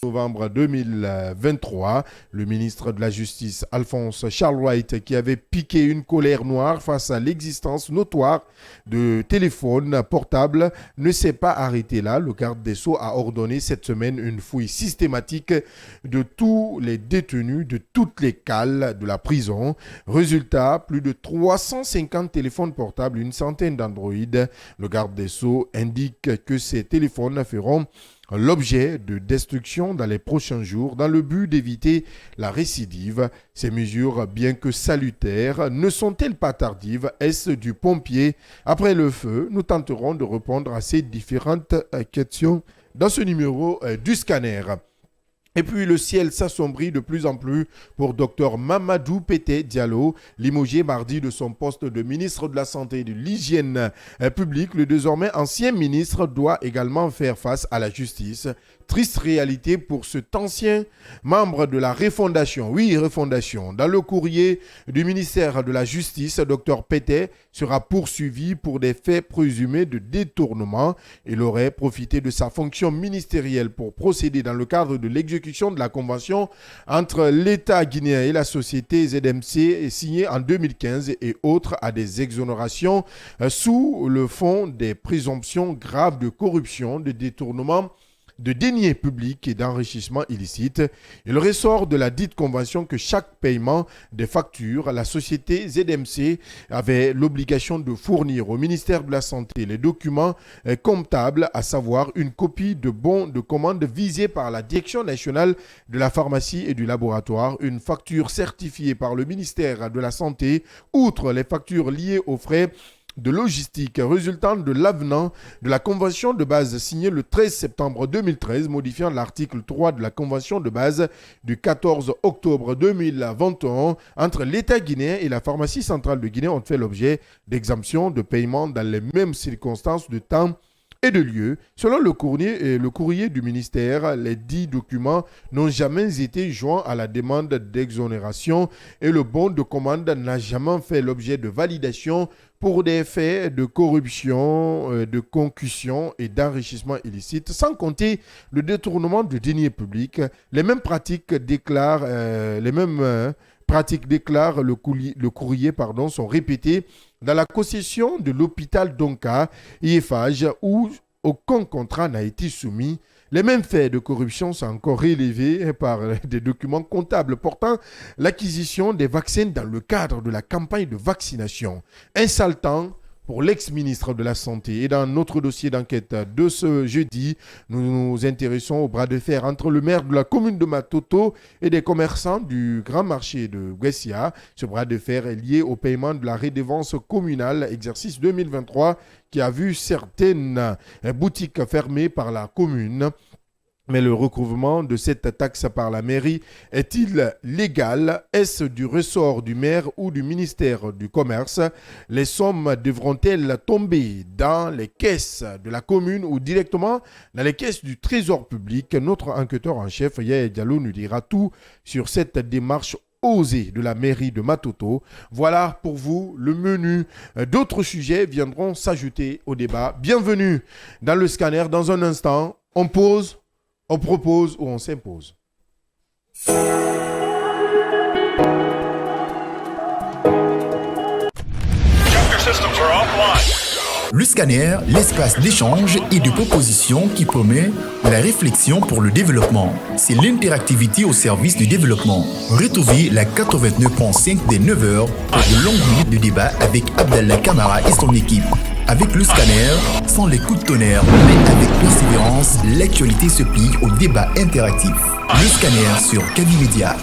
Novembre 2023, le ministre de la Justice, Alphonse Charles White, qui avait piqué une colère noire face à l'existence notoire de téléphones portables, ne s'est pas arrêté là. Le garde des Sceaux a ordonné cette semaine une fouille systématique de tous les détenus de toutes les cales de la prison. Résultat, plus de 350 téléphones portables, une centaine d'Android. Le garde des Sceaux indique que ces téléphones feront l'objet de destruction dans les prochains jours dans le but d'éviter la récidive. Ces mesures, bien que salutaires, ne sont-elles pas tardives? Est-ce du pompier après le feu? Nous tenterons de répondre à ces différentes questions dans ce numéro du scanner. Et puis le ciel s'assombrit de plus en plus pour Dr Mamadou Pété Diallo, limogé mardi de son poste de ministre de la Santé et de l'Hygiène publique. Le désormais ancien ministre doit également faire face à la justice. Triste réalité pour cet ancien membre de la Refondation. Oui, Refondation. Dans le courrier du ministère de la Justice, Dr Pété sera poursuivi pour des faits présumés de détournement. Il aurait profité de sa fonction ministérielle pour procéder dans le cadre de l'exécution de la convention entre l'État guinéen et la société ZMC signée en 2015 et autres à des exonérations sous le fond des présomptions graves de corruption, de détournement, de deniers publics et d'enrichissement illicite. Il ressort de la dite convention que chaque paiement des factures, la société ZMC avait l'obligation de fournir au ministère de la Santé les documents comptables, à savoir une copie de bon de commande visé par la Direction nationale de la pharmacie et du laboratoire, une facture certifiée par le ministère de la Santé, outre les factures liées aux frais de logistique résultant de l'avenant de la convention de base signée le 13 septembre 2013, modifiant l'article 3 de la convention de base du 14 octobre 2021 entre l'État guinéen et la pharmacie centrale de Guinée ont fait l'objet d'exemptions de paiement dans les mêmes circonstances de temps et de lieu. Selon le courrier du ministère, les 10 documents n'ont jamais été joints à la demande d'exonération et le bon de commande n'a jamais fait l'objet de validation pour des faits de corruption, de concussion et d'enrichissement illicite, sans compter le détournement de deniers publics. Les mêmes pratiques déclarent le courrier sont répétées dans la concession de l'hôpital Donka, IFH, où aucun contrat n'a été soumis. Les mêmes faits de corruption sont encore relevés par des documents comptables portant l'acquisition des vaccins dans le cadre de la campagne de vaccination. Insultant pour l'ex-ministre de la Santé. Et dans notre dossier d'enquête de ce jeudi, nous nous intéressons au bras de fer entre le maire de la commune de Matoto et des commerçants du grand marché de Guessia. Ce bras de fer est lié au paiement de la redevance communale exercice 2023 qui a vu certaines boutiques fermées par la commune. Mais le recouvrement de cette taxe par la mairie est-il légal? Est-ce du ressort du maire ou du ministère du Commerce? Les sommes devront-elles tomber dans les caisses de la commune ou directement dans les caisses du Trésor public? Notre enquêteur en chef, Yaya Diallo, nous dira tout sur cette démarche osée de la mairie de Matoto. Voilà pour vous le menu. D'autres sujets viendront s'ajouter au débat. Bienvenue dans le scanner. Dans un instant, on pose, on propose ou on s'impose. Le scanner, l'espace d'échange et de proposition qui promet la réflexion pour le développement. C'est l'interactivité au service du développement. Retrouvez la 89.5 des 9h pour de longues minutes de débat avec Abdallah Kamara et son équipe. Avec le scanner, sans les coups de tonnerre, mais avec persévérance, l'actualité se plie au débat interactif. Le scanner sur Kavi Media.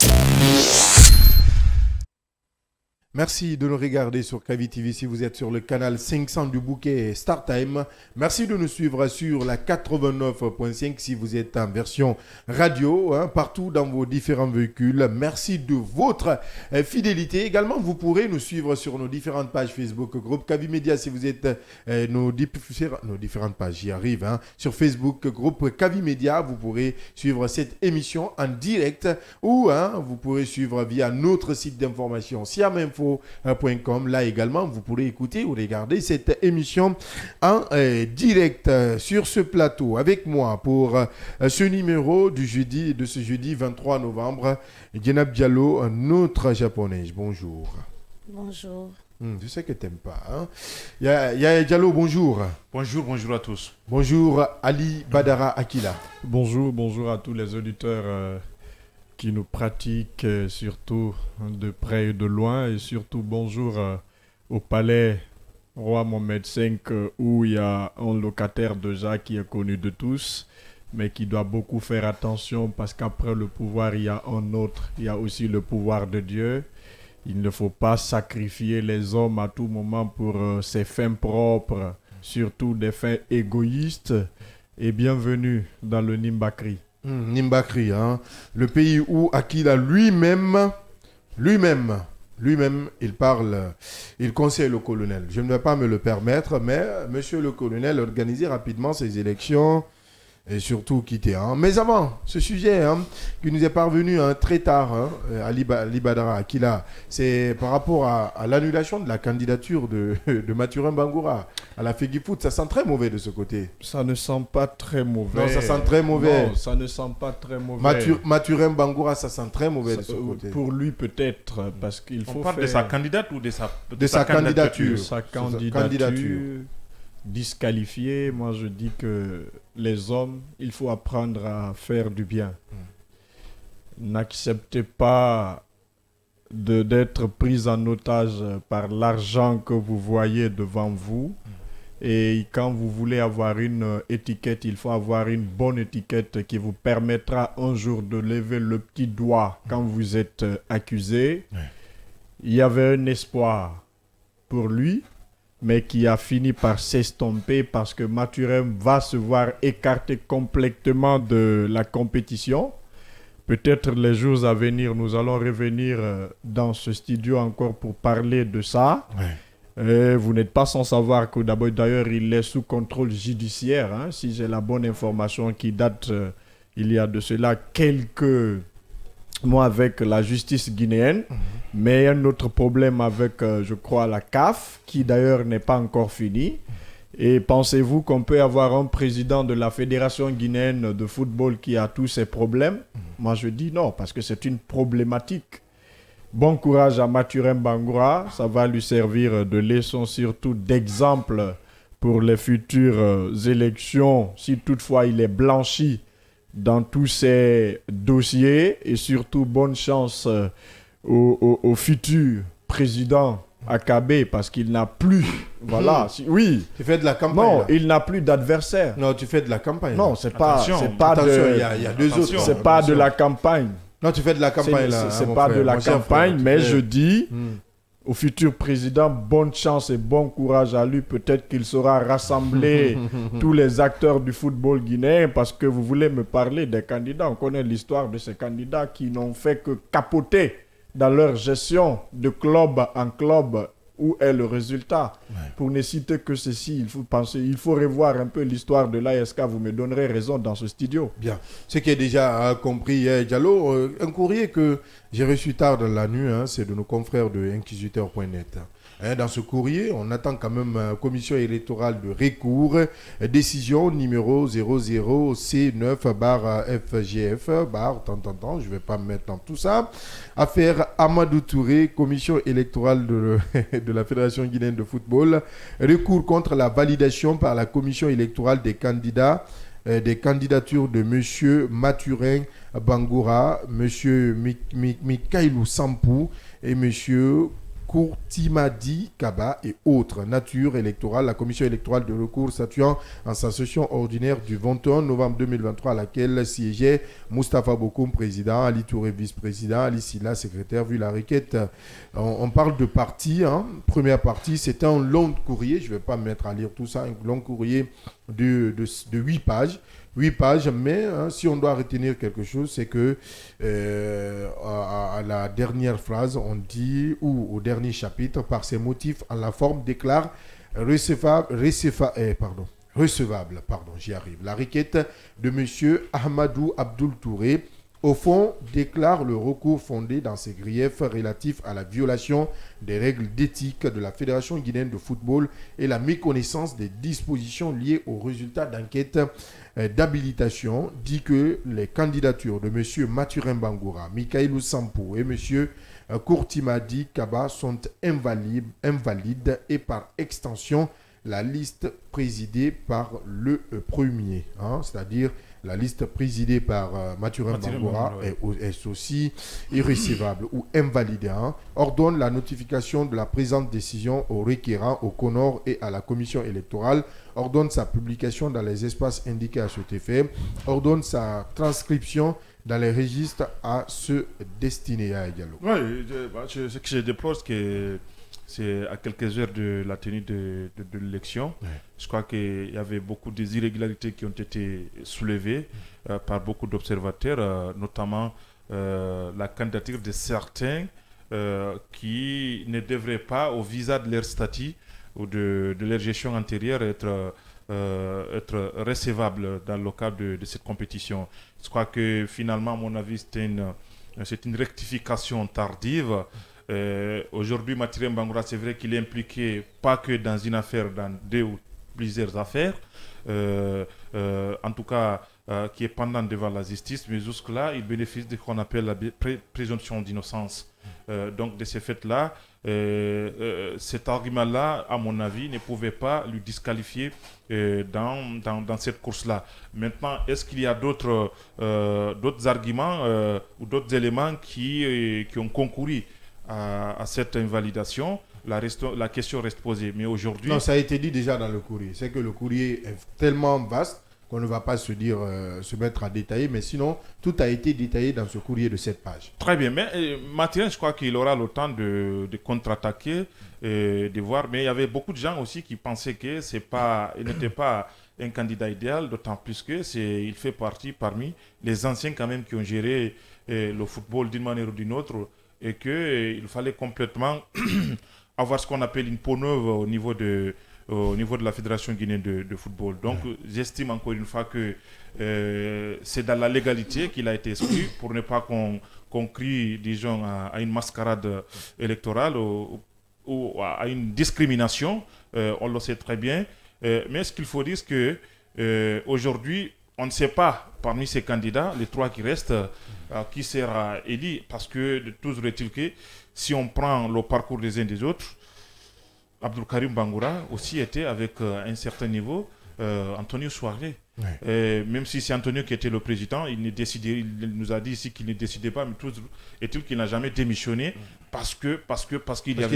Merci de nous regarder sur Kavi TV si vous êtes sur le canal 500 du bouquet Start Time. Merci de nous suivre sur la 89.5 si vous êtes en version radio, partout dans vos différents véhicules. Merci de votre fidélité. Également, vous pourrez nous suivre sur nos différentes pages Facebook, groupe Kavi Media si vous êtes nos différentes pages, j'y arrive. Sur Facebook, groupe Kavi Media, vous pourrez suivre cette émission en direct ou vous pourrez suivre via notre site d'information Siam Info info.com. Là également, vous pourrez écouter ou regarder cette émission en direct sur ce plateau. Avec moi pour ce numéro de ce jeudi 23 novembre, Djenab Diallo, notre japonaise. Bonjour. Bonjour. Je sais que tu n'aimes pas. Hein? Yaya Diallo, bonjour. Bonjour à tous. Bonjour Ali Badara Akila. Bonjour à tous les auditeurs qui nous pratiquent, surtout de près et de loin. Et surtout bonjour au palais Roi Mohamed V où il y a un locataire déjà qui est connu de tous, mais qui doit beaucoup faire attention parce qu'après le pouvoir, il y a un autre. Il y a aussi le pouvoir de Dieu. Il ne faut pas sacrifier les hommes à tout moment pour ses fins propres, surtout des fins égoïstes. Et bienvenue dans le Nimbakri. Nimbakri, hein? Le pays où Akila lui-même, il parle, il conseille le colonel. Je ne vais pas me le permettre, mais monsieur le colonel, organisez rapidement ces élections. Et surtout quitter. Hein. Mais avant, ce sujet qui nous est parvenu très tard, Ali Badara Akila, c'est par rapport à l'annulation de la candidature de Mathurin Bangoura à la Fegifoot. Ça sent très mauvais de ce côté. Ça ne sent pas très mauvais. Non, ça sent très mauvais. Non, ça ne sent pas très mauvais. Mathurin Bangoura, ça sent très mauvais de ce côté. Pour lui peut-être, parce qu'il faut parle de sa candidate ou de sa candidature. De sa candidature. Disqualifié, moi je dis que les hommes, il faut apprendre à faire du bien. N'acceptez pas d'être pris en otage par l'argent que vous voyez devant vous. Et quand vous voulez avoir une étiquette, il faut avoir une bonne étiquette qui vous permettra un jour de lever le petit doigt quand vous êtes accusé. Il y avait un espoir pour lui, mais qui a fini par s'estomper parce que Mathurin va se voir écarté complètement de la compétition. Peut-être les jours à venir, nous allons revenir dans ce studio encore pour parler de ça. Vous n'êtes pas sans savoir que d'ailleurs, il est sous contrôle judiciaire, hein, si j'ai la bonne information qui date il y a de cela quelques mois avec la justice guinéenne. Mais un autre problème avec, je crois, la CAF, qui d'ailleurs n'est pas encore fini. Et pensez-vous qu'on peut avoir un président de la Fédération guinéenne de football qui a tous ces problèmes? Moi, je dis non, parce que c'est une problématique. Bon courage à Mathurin Bangoura. Ça va lui servir de leçon, surtout d'exemple pour les futures élections, si toutefois il est blanchi dans tous ces dossiers. Et surtout, bonne chance au futur président Akabe, parce qu'il n'a plus... Voilà. Oui. Tu fais de la campagne. Non, là. Il n'a plus d'adversaire. Non, tu fais de la campagne. Non, c'est pas de... Il y a deux autres. C'est pas de la campagne. Non, tu fais de la campagne là. C'est pas de la campagne, mais je dis au futur président, bonne chance et bon courage à lui. Peut-être qu'il saura rassembler tous les acteurs du football guinéen, parce que vous voulez me parler des candidats. On connaît l'histoire de ces candidats qui n'ont fait que capoter dans leur gestion de club en club. Où est le résultat? Pour ne citer que ceci, il faut revoir un peu l'histoire de l'ASK. Vous me donnerez raison dans ce studio. Bien. Ce qui est déjà compris, Diallo, un courrier que j'ai reçu tard dans la nuit, c'est de nos confrères de inquisiteur.net. Dans ce courrier, on attend quand même commission électorale de recours, décision numéro 00C9/FGF, je ne vais pas me mettre dans tout ça. Affaire Amadou Touré, commission électorale de la Fédération guinéenne de football, recours contre la validation par la commission électorale des candidats, des candidatures de M. Mathurin Bangoura, M. Mikailou Sampou et M. Kourtimadi Kaba et autres. Nature électorale, la commission électorale de recours statuant en sa session ordinaire du 21 novembre 2023 à laquelle siégeait Moustapha Bokoum, président, Ali Touré, vice-président, Ali Silla, secrétaire. Vu la requête, on parle de partie. Première partie, c'était un long courrier, je ne vais pas me mettre à lire tout ça, un long courrier de 8 pages. 8 pages, mais si on doit retenir quelque chose, c'est que à la dernière phrase, on dit, ou au dernier chapitre, par ses motifs en la forme, déclare recevable, j'y arrive. La requête de M. Ahmadou Abdoul Touré, Au fond, déclare le recours fondé dans ses griefs relatifs à la violation des règles d'éthique de la Fédération guinéenne de football et la méconnaissance des dispositions liées aux résultats d'enquête d'habilitation, dit que les candidatures de M. Mathurin Bangoura, Mikaïlou Sampou et M. Kourtimadi Kaba sont invalides et par extension la liste présidée par le premier, c'est-à-dire la liste présidée par Mathurin Bangoura est aussi irrécevable ou invalidée, ordonne la notification de la présente décision au requérant, au CONOR et à la commission électorale, ordonne sa publication dans les espaces indiqués à cet effet, ordonne sa transcription dans les registres à ce destiné à Diallo. Oui, ce que je déplore, c'est à quelques heures de la tenue de l'élection. Ouais. Je crois qu'il y avait beaucoup d'irrégularités qui ont été soulevées par beaucoup d'observateurs, notamment la candidature de certains qui ne devraient pas, au visa de leur statut ou de leur gestion antérieure, être recevables dans le cadre de cette compétition. Je crois que finalement, à mon avis, c'est une rectification tardive. Aujourd'hui, Mathurin Bangoura, c'est vrai qu'il est impliqué pas que dans une affaire, dans deux ou plusieurs affaires, en tout cas qui est pendant devant la justice, mais jusque-là, il bénéficie de ce qu'on appelle la présomption d'innocence. Donc, de ce fait-là, cet argument-là, à mon avis, ne pouvait pas lui disqualifier dans cette course-là. Maintenant, est-ce qu'il y a d'autres arguments ou d'autres éléments qui ont concouru à cette invalidation? La question reste posée. Mais aujourd'hui... Non, ça a été dit déjà dans le courrier. C'est que le courrier est tellement vaste qu'on ne va pas se mettre à détailler. Mais sinon, tout a été détaillé dans ce courrier de 7 pages. Très bien. Mais Mathurin, je crois qu'il aura le temps de contre-attaquer, de voir. Mais il y avait beaucoup de gens aussi qui pensaient qu'il n'était pas un candidat idéal, d'autant plus qu'il fait partie parmi les anciens quand même qui ont géré le football d'une manière ou d'une autre, et qu'il fallait complètement avoir ce qu'on appelle une peau neuve au niveau de la Fédération guinéenne de football. Donc, j'estime encore une fois que c'est dans la légalité qu'il a été exclu pour ne pas qu'on crie, disons, à une mascarade électorale ou à une discrimination. On le sait très bien. Mais ce qu'il faut dire, c'est que aujourd'hui, on ne sait pas, parmi ces candidats, les 3 qui restent, qui sera élu, parce que de tous est-il que si on prend le parcours des uns des autres, Abdul Karim Bangoura aussi était avec un certain niveau Antonio Soiré. Ouais. Même si c'est Antonio qui était le président, il nous a dit ici qu'il ne décidait pas, mais tout est-il qu'il n'a jamais démissionné parce qu'il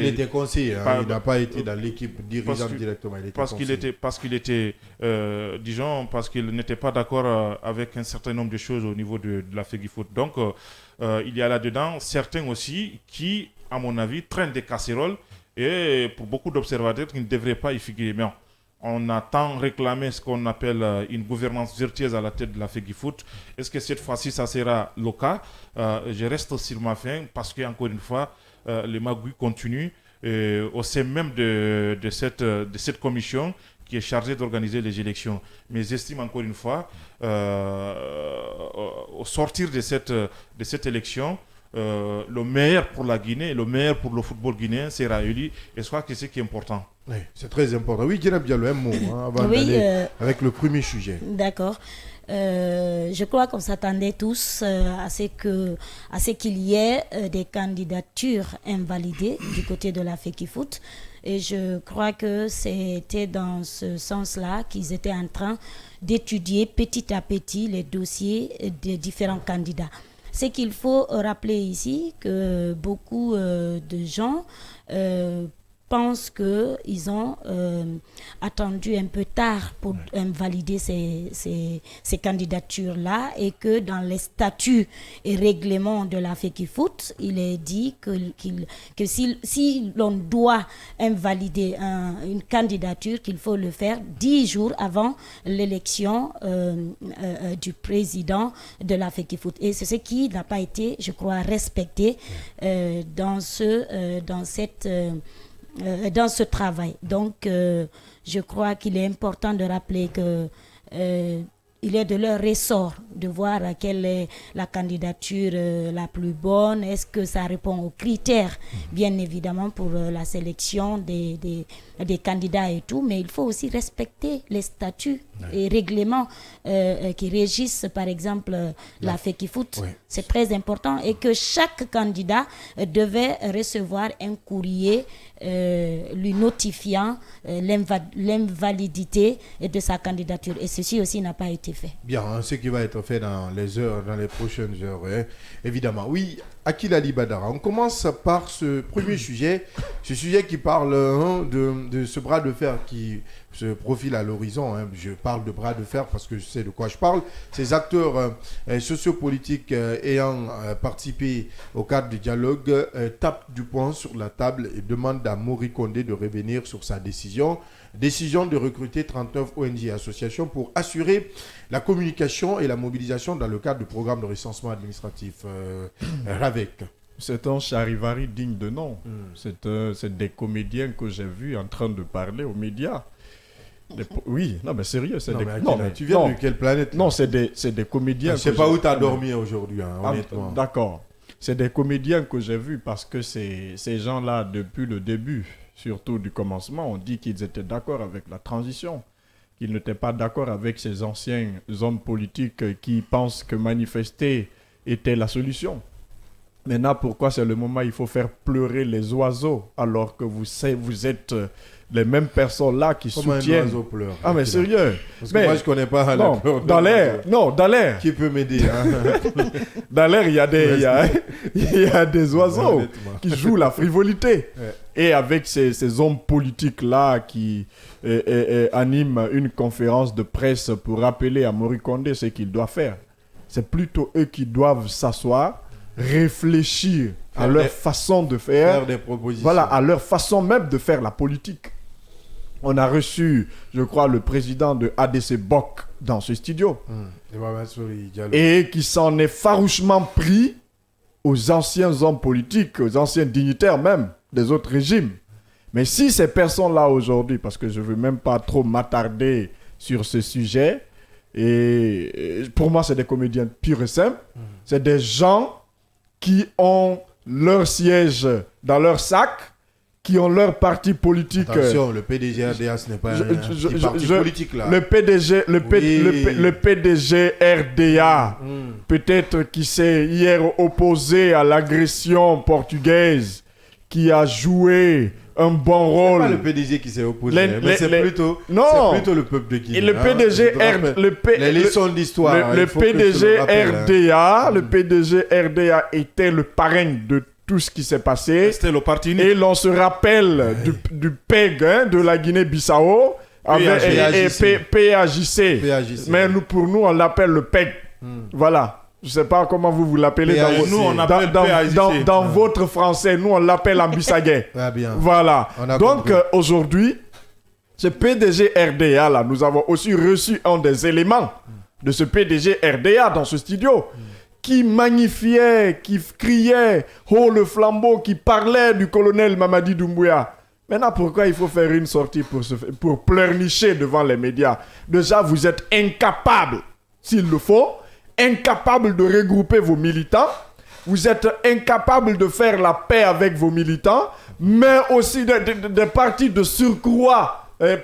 était conseiller, il n'a pas été dans l'équipe dirigeante directement. Parce qu'il n'était pas d'accord avec un certain nombre de choses au niveau de la FEGIFOOT. Donc, il y a là-dedans certains aussi qui, à mon avis, traînent des casseroles et pour beaucoup d'observateurs qui ne devraient pas y figurer. Mais on a tant réclamé ce qu'on appelle une gouvernance vertueuse à la tête de la FEGIFOOT. Est-ce que cette fois-ci, ça sera le cas? Je reste sur ma faim parce qu'encore une fois, les magouilles continuent au sein même de cette commission qui est chargée d'organiser les élections. Mais j'estime encore une fois, au sortir de cette élection, le meilleur pour la Guinée et le meilleur pour le football guinéen sera élu. Et je crois que c'est ce qui est important. Oui, c'est très important. Oui, Djenab Diallo, un mot avant d'aller avec le premier sujet. D'accord. Je crois qu'on s'attendait tous à ce qu'il y ait des candidatures invalidées du côté de la FEGIFOOT. Et je crois que c'était dans ce sens-là qu'ils étaient en train d'étudier petit à petit les dossiers des différents candidats. C'est qu'il faut rappeler ici que beaucoup de gens pensent qu'ils ont attendu un peu tard pour invalider ces candidatures-là et que dans les statuts et règlements de la FEGIFOOT, il est dit que si l'on doit invalider une candidature, qu'il faut le faire 10 jours avant l'élection du président de la FEGIFOOT. Et c'est ce qui n'a pas été, je crois, respecté dans ce travail. Donc, je crois qu'il est important de rappeler que il est de leur ressort de voir quelle est la candidature la plus bonne, est-ce que ça répond aux critères, bien évidemment, pour la sélection des candidats et tout, mais il faut aussi respecter les statuts et règlements qui régissent, par exemple, la FECIFOOT. Oui. C'est très important et que chaque candidat devait recevoir un courrier lui notifiant l'invalidité de sa candidature. Et ceci aussi n'a pas été fait. Bien, hein, ce qui va être fait dans les prochaines heures, hein. Évidemment. Oui, Akil Ali Badara, on commence par ce premier sujet, ce sujet qui parle de ce bras de fer qui se profile à l'horizon. Hein. Je parle de bras de fer parce que je sais de quoi je parle. Ces acteurs sociopolitiques ayant participé au cadre du dialogue tapent du poing sur la table et demandent à Mori Kondé de revenir sur sa décision. Décision de recruter 39 ONG et associations pour assurer la communication et la mobilisation dans le cadre du programme de recensement administratif RAVEC. C'est un charivari digne de nom. C'est des comédiens que j'ai vus en train de parler aux médias. Oui, non mais sérieux, c'est des... Tu viens de quelle planète? Non, c'est des comédiens. Je sais pas où tu as dormi aujourd'hui, hein, honnêtement. D'accord. C'est des comédiens que j'ai vus parce que ces gens-là, depuis le début, surtout du commencement, on dit qu'ils étaient d'accord avec la transition, qu'ils n'étaient pas d'accord avec ces anciens hommes politiques qui pensent que manifester était la solution. Maintenant, pourquoi c'est le moment où il faut faire pleurer les oiseaux alors que vous êtes les mêmes personnes-là qui soutiennent... Un oiseau pleure. Ah mais sérieux. Parce que moi je connais pas la peur dans l'air. Non, dans l'air. Qui peut m'aider, hein? Dans l'air, il y a des oiseaux qui jouent la frivolité. Ouais. Et avec ces hommes politiques-là qui animent une conférence de presse pour rappeler à Mori Kondé ce qu'il doit faire, c'est plutôt eux qui doivent s'asseoir, réfléchir à leur façon de faire des propositions. Voilà, à leur façon même de faire la politique. On a reçu, je crois, le président de ADC BOC dans ce studio. Et qui s'en est farouchement pris aux anciens hommes politiques, aux anciens dignitaires même des autres régimes. Mais si ces personnes-là aujourd'hui, parce que je ne veux même pas trop m'attarder sur ce sujet, et pour moi c'est des comédiens purs et simples, c'est des gens qui ont leur siège dans leur sac, qui ont leur parti politique. Attention, le PDG RDA, ce n'est pas un parti politique là. Le PDG RDA, peut-être qui s'est hier opposé à l'agression portugaise, qui a joué un bon rôle. C'est pas le PDG qui s'est opposé, mais c'est plutôt le peuple de Guinée. Et le PDG les leçons d'histoire. Le PDG RDA, le PDG RDA était le parrain de tout ce qui s'est passé. C'était le parti unique. Et l'on se rappelle du PEG de la Guinée-Bissau et PAJC. Mais pour nous, on l'appelle le PEG. Voilà. Je ne sais pas comment vous l'appelez dans votre français. Nous, on l'appelle Ambissagé. Ah, bien. Voilà. Donc, aujourd'hui, ce PDG RDA, là, nous avons aussi reçu un des éléments de ce PDG RDA dans ce studio, qui magnifiait, qui criait haut le flambeau, qui parlait du colonel Mamadi Doumbouya. Maintenant, pourquoi il faut faire une sortie pour pleurnicher devant les médias? Déjà, vous êtes incapable, s'il le faut, incapable de regrouper vos militants. Vous êtes incapable de faire la paix avec vos militants, mais aussi des partis de surcroît, et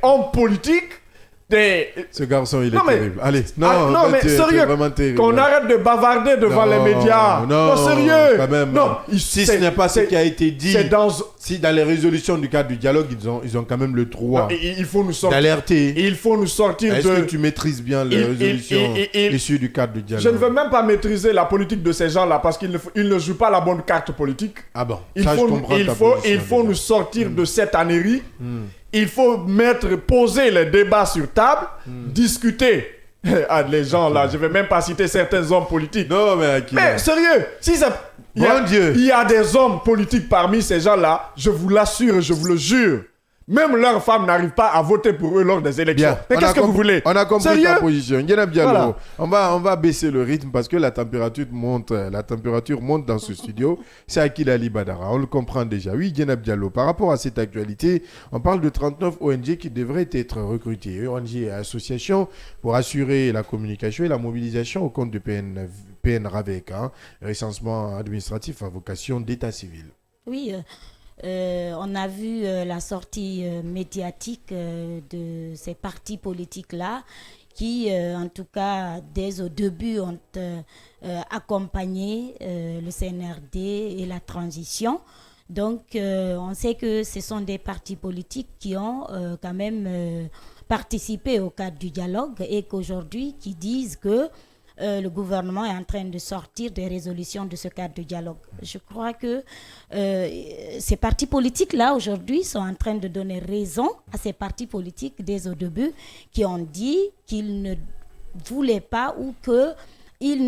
hommes politiques. Ce garçon, il est terrible. Allez, mais sérieux, qu'on arrête de bavarder devant les médias. Non, sérieux. Quand même, non. Si ce n'est pas ce qui a été dit, si dans les résolutions du cadre du dialogue, ils ont quand même le droit d'alerter. Il faut nous sortir Est-ce que tu maîtrises bien les résolutions issues du cadre du dialogue? Je ne veux même pas maîtriser la politique de ces gens-là parce qu'ils ne jouent pas la bonne carte politique. Ah bon, il faut nous sortir de cette ânerie. Il faut poser les débats sur table, discuter. Les gens là, je ne vais même pas citer certains hommes politiques. Non, mais sérieux, il y a des hommes politiques parmi ces gens-là, je vous l'assure, je vous le jure. même leurs femmes n'arrivent pas à voter pour eux lors des élections. Bien. Mais qu'est-ce que vous voulez? On a compris Sérieux? ta position. Ndiénab Diallo, Voilà. on va baisser le rythme parce que la température monte dans ce studio. C'est Akil Ali Badara, on le comprend déjà. Oui, Ndiénab Diallo, par rapport à cette actualité, on parle de 39 ONG qui devraient être recrutées. ONG et associations pour assurer la communication et la mobilisation au compte du PN-RAVEC, recensement administratif à vocation d'état civil. Oui, on a vu la sortie médiatique de ces partis politiques-là qui, en tout cas, dès au début, ont accompagné le CNRD et la transition. Donc, on sait que ce sont des partis politiques qui ont quand même participé au cadre du dialogue et qu'aujourd'hui, qui disent que le gouvernement est en train de sortir des résolutions de ce cadre de dialogue. Je crois que ces partis politiques-là, aujourd'hui, sont en train de donner raison à ces partis politiques dès au début qui ont dit qu'ils ne voulaient pas ou qu'ils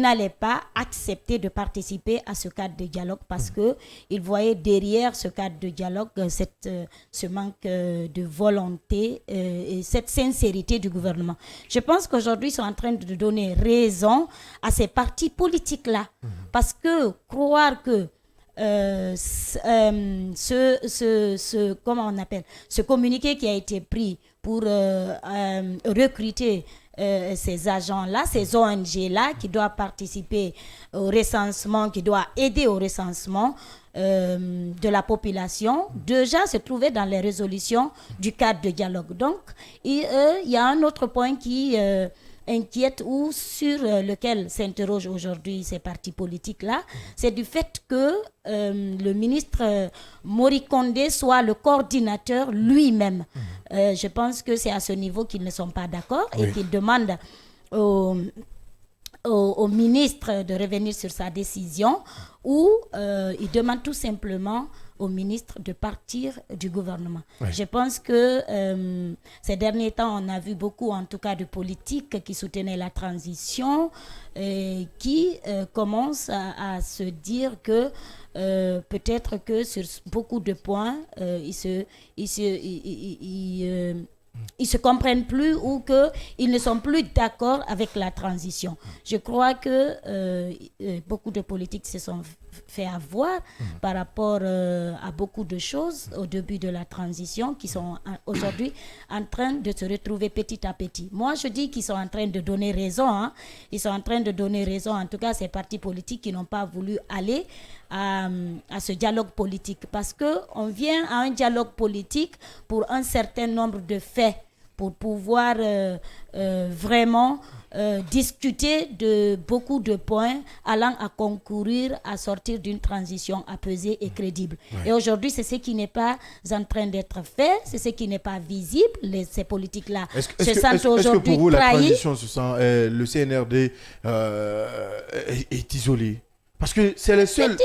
n'allaient pas accepter de participer à ce cadre de dialogue parce qu'ils voyaient derrière ce cadre de dialogue ce manque de volonté et cette sincérité du gouvernement. Je pense qu'aujourd'hui, ils sont en train de donner raison à ces partis politiques-là parce que croire que comment on appelle, ce communiqué qui a été pris pour recruter ces agents-là, ces ONG-là qui doivent participer au recensement, qui doivent aider au recensement de la population, déjà se trouver dans les résolutions du cadre de dialogue. Donc, il y a un autre point qui inquiète ou sur lequel s'interrogent aujourd'hui ces partis politiques-là, c'est du fait que le ministre Mori Kondé soit le coordinateur lui-même. Je pense que c'est à ce niveau qu'ils ne sont pas d'accord et qu'ils demandent au ministre de revenir sur sa décision ou ils demandent tout simplement au ministre de partir du gouvernement. Ouais. Je pense que ces derniers temps, on a vu beaucoup, en tout cas, de politiques qui soutenaient la transition, qui commencent à se dire que peut-être que sur beaucoup de points, ils se comprennent plus ou qu'ils ne sont plus d'accord avec la transition. Je crois que beaucoup de politiques se sont fait avoir par rapport à beaucoup de choses au début de la transition qui sont aujourd'hui en train de se retrouver petit à petit. Moi, je dis qu'ils sont en train de donner raison. Ils sont en train de donner raison, en tout cas, ces partis politiques qui n'ont pas voulu aller à ce dialogue politique. Parce qu'on vient à un dialogue politique pour un certain nombre de faits, pour pouvoir vraiment discuter de beaucoup de points allant à concourir à sortir d'une transition apaisée et crédible. Ouais. Et aujourd'hui, c'est ce qui n'est pas en train d'être fait, c'est ce qui n'est pas visible. Ces politiques-là se sentent aujourd'hui trahis. Est-ce que pour vous, la transition se sent, le CNRD est isolé? Parce que c'est le seul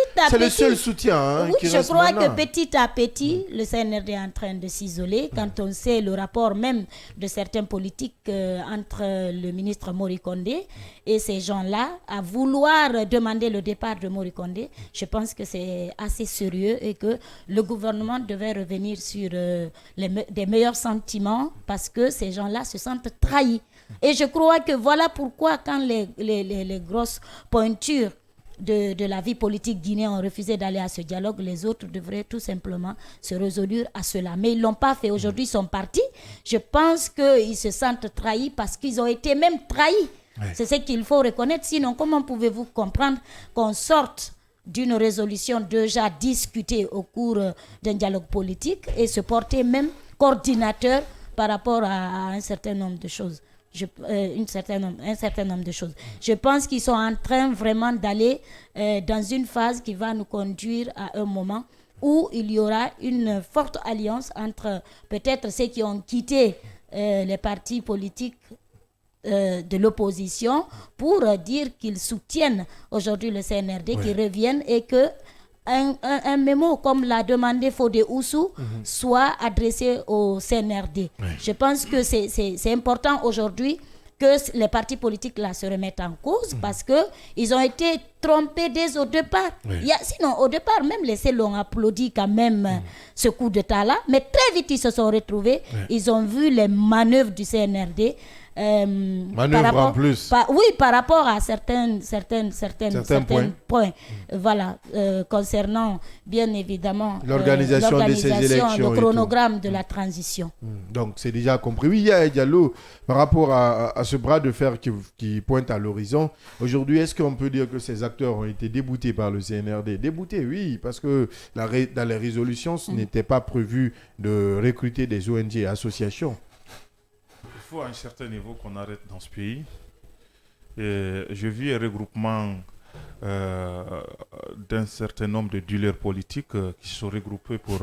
soutien oui, qui reste. Je crois maintenant. Que petit à petit, le CNRD est en train de s'isoler. Quand on sait le rapport même de certains politiques entre le ministre Mori Kondé et ces gens-là, à vouloir demander le départ de Mori Kondé, je pense que c'est assez sérieux et que le gouvernement devait revenir sur des meilleurs sentiments parce que ces gens-là se sentent trahis. Et je crois que voilà pourquoi quand les grosses pointures de la vie politique guinéenne ont refusé d'aller à ce dialogue, les autres devraient tout simplement se résoudre à cela. Mais ils ne l'ont pas fait. Aujourd'hui, ils sont partis. Je pense qu'ils se sentent trahis parce qu'ils ont été même trahis. Ouais. C'est ce qu'il faut reconnaître. Sinon, comment pouvez-vous comprendre qu'on sorte d'une résolution déjà discutée au cours d'un dialogue politique et se porter même coordinateur par rapport à un certain nombre de choses? Un certain nombre de choses. Je pense qu'ils sont en train vraiment d'aller dans une phase qui va nous conduire à un moment où il y aura une forte alliance entre peut-être ceux qui ont quitté les partis politiques de l'opposition pour dire qu'ils soutiennent aujourd'hui le CNRD, qui reviennent et que un mémo comme l'a demandé Fodé Oussou soit adressé au CNRD. Ouais. Je pense que c'est important aujourd'hui que les partis politiques là se remettent en cause parce qu'ils ont été trompés dès au départ. Oui. Sinon, au départ, même les CEL ont applaudi quand même ce coup d'État-là, mais très vite, ils se sont retrouvés. Ils ont vu les manœuvres du CNRD. Manœuvre en plus. Par rapport à certains points. Voilà, concernant bien évidemment l'organisation de ces élections, le chronogramme de la transition. Donc c'est déjà compris. Oui, Yaya Diallo, par rapport à ce bras de fer qui pointe à l'horizon, aujourd'hui, est-ce qu'on peut dire que ces acteurs ont été déboutés par le CNRD? Déboutés, oui, parce que dans les résolutions, ce n'était pas prévu de recruter des ONG et associations. Il faut à un certain niveau qu'on arrête dans ce pays. Et j'ai vu un regroupement d'un certain nombre de dealers politiques qui se sont regroupés pour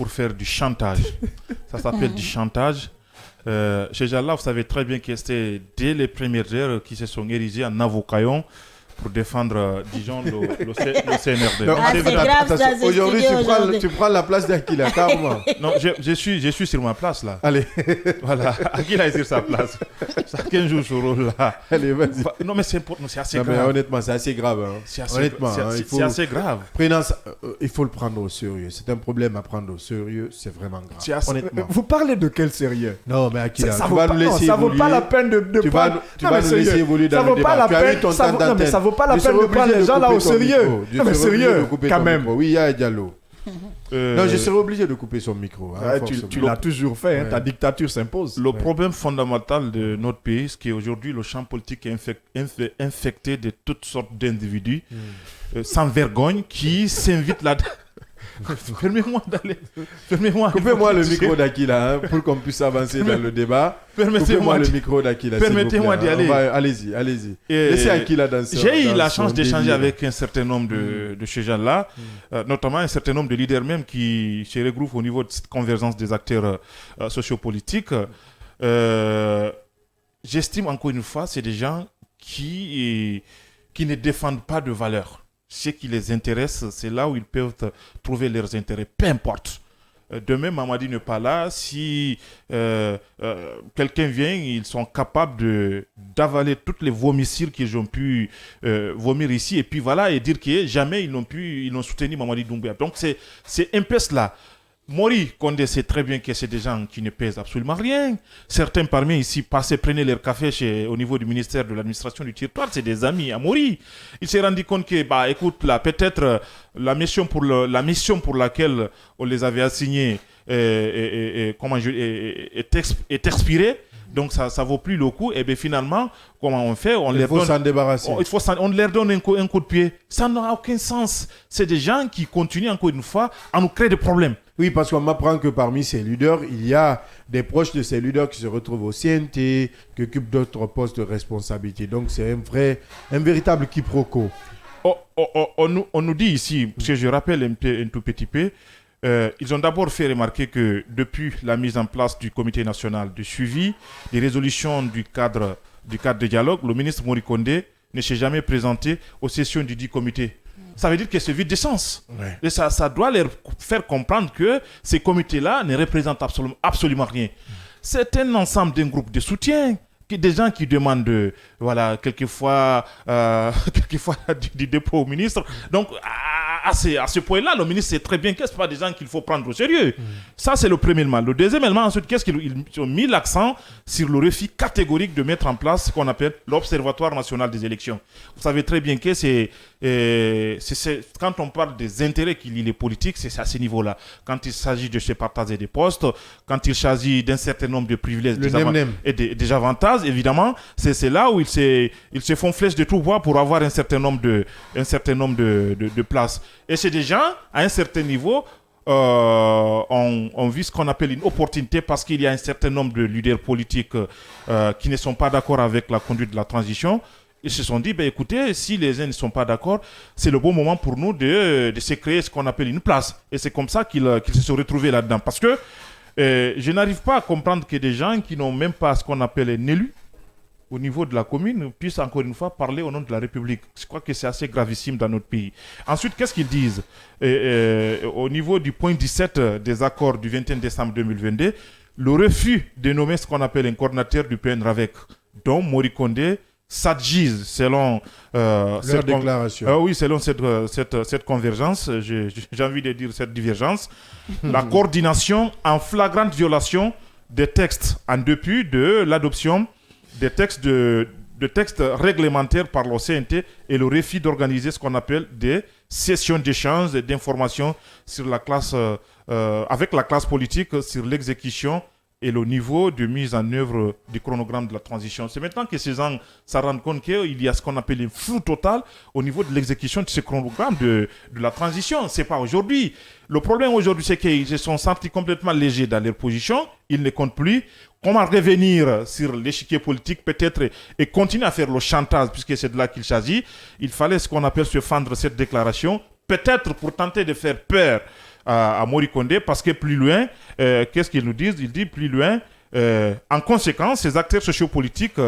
faire du chantage. Ça s'appelle du chantage. Chez Jalla, vous savez très bien que c'était dès les premières heures qui se sont érigés en avocats pour défendre, disons, le CNRD. Non, c'est grave, ça, c'est aujourd'hui, studieux tu prends la place d'Akila, carrément. Non, je suis sur ma place, là. Allez. Voilà, Akila est sur sa place. Chacun joue ce rôle-là. Allez, vas-y. Non, mais c'est assez grave. Mais honnêtement, c'est assez grave. Hein. C'est assez, honnêtement, c'est assez grave. Il faut le prendre au sérieux. C'est un problème à prendre au sérieux. C'est vraiment grave. Honnêtement. Vous parlez de quel sérieux? Non, mais Akila, ça tu vas nous laisser évoluer. Ça vaut pas la peine de tu vas nous laisser évoluer dans le débat. Tu as eu ton temps d'antenne. Ça vaut pas la peine de prendre les gens là au sérieux. Non, mais sérieux, quand même. Oui, Yaya Diallo. Non, je serais obligé de couper son micro. Hein, tu l'as toujours fait, hein, ta dictature s'impose. Le problème fondamental de notre pays, c'est qu'aujourd'hui, le champ politique est infecté de toutes sortes d'individus sans vergogne qui s'invitent là. Permets-moi d'aller. Coupez-moi le micro d'Akila pour qu'on puisse avancer dans le débat. Coupez-moi le micro d'Akila. Permettez-moi d'y aller. Allez-y. Laissez Akila danser. J'ai eu la chance d'échanger avec un certain nombre de ces gens-là, notamment un certain nombre de leaders même qui se regroupent au niveau de cette convergence des acteurs sociopolitiques. J'estime encore une fois, c'est des gens qui ne défendent pas de valeurs. Ce qui les intéresse, c'est là où ils peuvent trouver leurs intérêts, peu importe. Demain, Mamadi n'est pas là. Si quelqu'un vient, ils sont capables d'avaler toutes les vomissures qu'ils ont pu vomir ici. Et puis voilà, et dire que jamais ils n'ont soutenu Mamadi Doumbouya. Donc c'est un peu cela. Mori Kondé sait très bien que c'est des gens qui ne pèsent absolument rien. Certains parmi ici passaient, prenaient leur café au niveau du ministère de l'administration du territoire. C'est des amis à Mori. Il s'est rendu compte que, écoute, là, peut-être la mission pour laquelle on les avait assignés est expirée. Donc ça vaut plus le coup. Et bien finalement, comment on fait? Il faut s'en débarrasser. On leur donne un coup de pied. Ça n'a aucun sens. C'est des gens qui continuent encore une fois à nous créer des problèmes. Oui, parce qu'on m'apprend que parmi ces leaders, il y a des proches de ces leaders qui se retrouvent au CNT, qui occupent d'autres postes de responsabilité. Donc c'est un véritable quiproquo. On nous dit ici, parce que je rappelle un tout petit peu, ils ont d'abord fait remarquer que depuis la mise en place du comité national de suivi des résolutions du cadre de dialogue, le ministre Mori Kondé ne s'est jamais présenté aux sessions du dit comité. Ça veut dire que c'est vide de sens. Ouais. Et ça doit leur faire comprendre que ces comités-là ne représentent absolument rien. C'est un ensemble d'un groupe de soutien. Des gens qui demandent, quelquefois du dépôt au ministre. Donc, à ce point-là, le ministre sait très bien que ce pas des gens qu'il faut prendre au sérieux. Ça, c'est le premier élément. Le deuxième élément, ensuite, qu'est-ce qu'ils ont mis l'accent sur le refus catégorique de mettre en place ce qu'on appelle l'Observatoire national des élections. Vous savez très bien que c'est quand on parle des intérêts qui lient les politiques, c'est à ce niveau-là. Quand il s'agit de se partager des postes, quand il s'agit d'un certain nombre de privilèges et des avantages, évidemment, c'est là où ils se font flèche de tout bois pour avoir un certain nombre de places. Et c'est des gens, à un certain niveau, on vit ce qu'on appelle une opportunité parce qu'il y a un certain nombre de leaders politiques qui ne sont pas d'accord avec la conduite de la transition. Ils se sont dit, écoutez, si les uns ne sont pas d'accord, c'est le bon moment pour nous de se créer ce qu'on appelle une place. Et c'est comme ça qu'ils se sont retrouvés là-dedans. Parce que je n'arrive pas à comprendre que des gens qui n'ont même pas ce qu'on appelle un élu au niveau de la commune puissent encore une fois parler au nom de la République. Je crois que c'est assez gravissime dans notre pays. Ensuite, qu'est-ce qu'ils disent? Au niveau du point 17 des accords du 21 décembre 2022, le refus de nommer ce qu'on appelle un coordinateur du PNRAVEC, dont Mori Kondé s'adgise selon Leur déclaration. oui, selon cette convergence, j'ai envie de dire cette divergence, la coordination en flagrante violation des textes en dépit de l'adoption des textes de textes réglementaires par l'OCNT et le refus d'organiser ce qu'on appelle des sessions d'échange et d'information sur la classe, avec la classe politique sur l'exécution et le niveau de mise en œuvre du chronogramme de la transition. C'est maintenant que ces gens se rendent compte qu'il y a ce qu'on appelle un flou total au niveau de l'exécution de ce chronogramme de la transition. Ce n'est pas aujourd'hui. Le problème aujourd'hui, c'est qu'ils se sont sentis complètement légers dans leur position. Ils ne comptent plus. Comment revenir sur l'échiquier politique peut-être et continuer à faire le chantage, puisque c'est de là qu'il s'agit. Il fallait ce qu'on appelle se fendre cette déclaration, peut-être pour tenter de faire peur à Mori Kondé, parce que plus loin, qu'est-ce qu'ils nous disent? Ils disent plus loin, en conséquence, ces acteurs sociopolitiques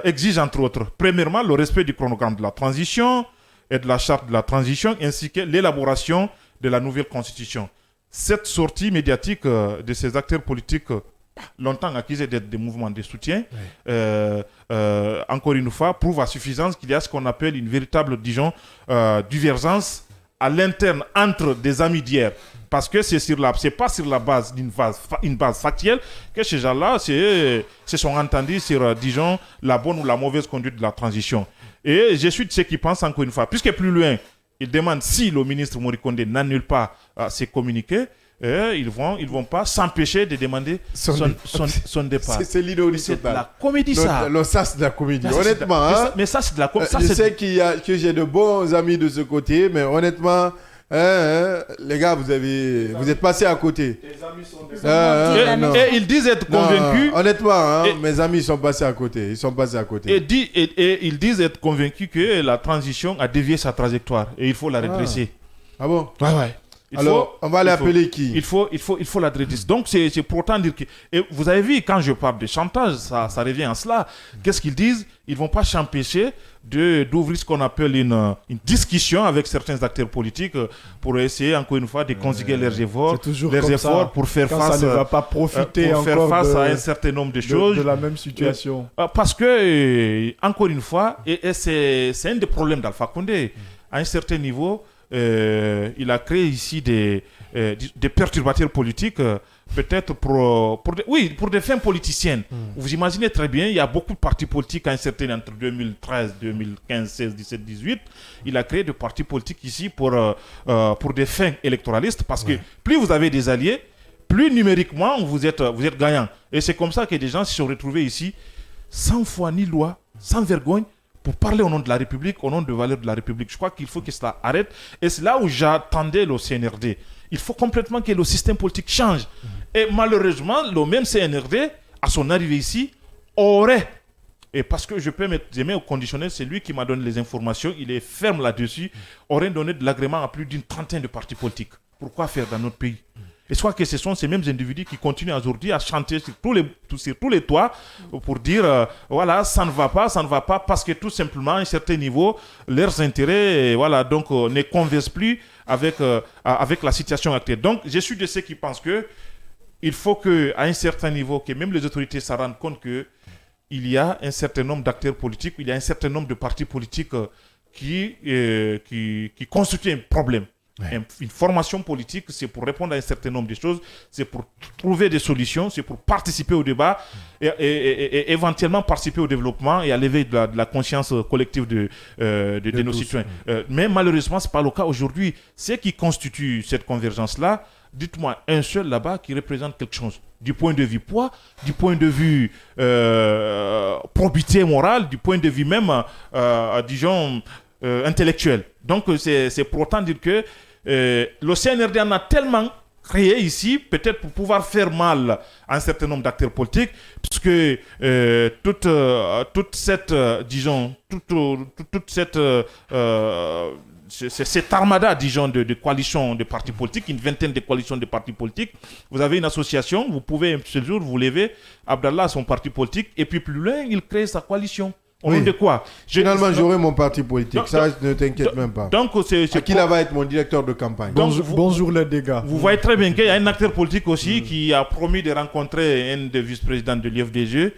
exigent entre autres, premièrement, le respect du chronogramme de la transition et de la charte de la transition, ainsi que l'élaboration de la nouvelle constitution. Cette sortie médiatique de ces acteurs politiques, longtemps accusés d'être des mouvements de soutien, encore une fois, prouve à suffisance qu'il y a ce qu'on appelle une véritable, disons, divergence à l'interne entre des amis d'hier, parce que c'est pas sur la base d'une base factuelle que ces gens-là se sont entendus sur, disons, la bonne ou la mauvaise conduite de la transition. Et je suis de ceux qui pensent, encore une fois, puisque plus loin, ils demandent si le ministre Mori Kondé n'annule pas ses communiqués, ils vont pas s'empêcher de demander son départ. C'est l'ironie C'est de totale. la comédie, ça. Ça, c'est de la comédie. Ça, Honnêtement, mais ça, c'est de la comédie. je sais que j'ai de bons amis de ce côté, mais honnêtement, les gars, vous êtes passés à côté. Et ils disent être convaincus. Honnêtement, mes amis sont passés à côté. Ils sont passés à côté. Et ils disent être convaincus que la transition a dévié sa trajectoire et il faut la redresser. Ah bon? Ouais. On va l'appeler qui? Il faut la redresser. Donc, c'est pour autant dire que... Et vous avez vu, quand je parle de chantage, ça revient à cela. Qu'est-ce qu'ils disent? Ils ne vont pas s'empêcher d'ouvrir ce qu'on appelle une discussion avec certains acteurs politiques pour essayer, encore une fois, de conjuguer leurs efforts pour faire face, ça ne va pas profiter à un certain nombre de choses. De la même situation. Parce que, encore une fois, et c'est un des problèmes d'Alpha Condé. À un certain niveau... il a créé ici des perturbateurs politiques, peut-être pour des fins politiciennes. Vous imaginez très bien, il y a beaucoup de partis politiques à un certain entre 2013, 2015, 16, 17, 18. Il a créé des partis politiques ici pour des fins électoralistes, parce que plus vous avez des alliés, plus numériquement vous êtes gagnant. Et c'est comme ça que des gens se sont retrouvés ici, sans foi ni loi, sans vergogne, pour parler au nom de la République, au nom de valeurs de la République. Je crois qu'il faut que cela arrête. Et c'est là où j'attendais le CNRD. Il faut complètement que le système politique change. Et malheureusement, le même CNRD, à son arrivée ici, aurait, et parce que je peux mettre des mains au conditionnel, c'est lui qui m'a donné les informations, il est ferme là-dessus, aurait donné de l'agrément à plus d'une trentaine de partis politiques. Pourquoi faire dans notre pays? Et soit que ce sont ces mêmes individus qui continuent aujourd'hui à chanter sur tous les toits pour dire voilà, ça ne va pas, parce que tout simplement, à un certain niveau, leurs intérêts donc, ne conversent plus avec la situation actuelle. Donc, je suis de ceux qui pensent qu'il faut qu'à un certain niveau, que même les autorités se rendent compte qu'il y a un certain nombre d'acteurs politiques, il y a un certain nombre de partis politiques qui constituent un problème. Ouais. Une formation politique, c'est pour répondre à un certain nombre de choses, c'est pour trouver des solutions, c'est pour participer au débat et éventuellement participer au développement et à l'éveil de la conscience collective de nos citoyens. Mais malheureusement, ce n'est pas le cas aujourd'hui. Ce qui constitue cette convergence-là, dites-moi un seul là-bas qui représente quelque chose. Du point de vue poids, du point de vue probité morale, du point de vue même, disons, intellectuel. Donc, c'est pour autant dire que le CNRD en a tellement créé ici, peut-être pour pouvoir faire mal à un certain nombre d'acteurs politiques, puisque toute cette, disons, toute cette cette armada, disons, de coalitions de partis politiques, une vingtaine de coalitions de partis politiques. Vous avez une association, vous pouvez ce jour vous lever, Abdallah a son parti politique, et puis plus loin, il crée sa coalition. Au nom de quoi? Finalement, j'aurai mon parti politique. Ça, ne t'inquiète même pas. Donc, Akila va être mon directeur de campagne. Bonjour les dégâts. Vous voyez très bien qu'il y a un acteur politique aussi qui a promis de rencontrer un des vice-présidents de l'IFDG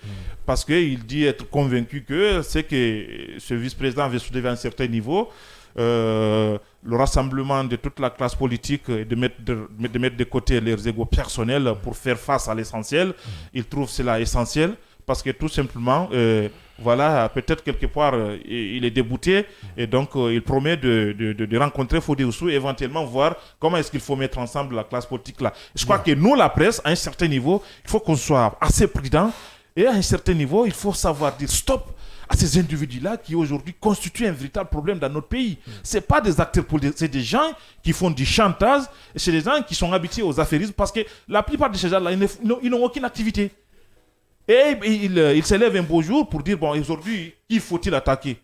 parce qu'il dit être convaincu que c'est que ce vice-président avait soulevé à un certain niveau le rassemblement de toute la classe politique et de mettre de côté leurs égos personnels pour faire face à l'essentiel. Il trouve cela essentiel parce que tout simplement, voilà, peut-être quelque part, il est débouté et donc il promet de rencontrer Fodé Oussou et éventuellement voir comment est-ce qu'il faut mettre ensemble la classe politique là. Je crois que nous, la presse, à un certain niveau, il faut qu'on soit assez prudent et à un certain niveau, il faut savoir dire stop à ces individus-là qui aujourd'hui constituent un véritable problème dans notre pays. Ce n'est pas des acteurs politiques, c'est des gens qui font du chantage, et c'est des gens qui sont habitués aux affairismes parce que la plupart de ces gens-là, ils n'ont aucune activité. Et ils s'élèvent un beau jour pour dire, bon, aujourd'hui, qui faut-il attaquer?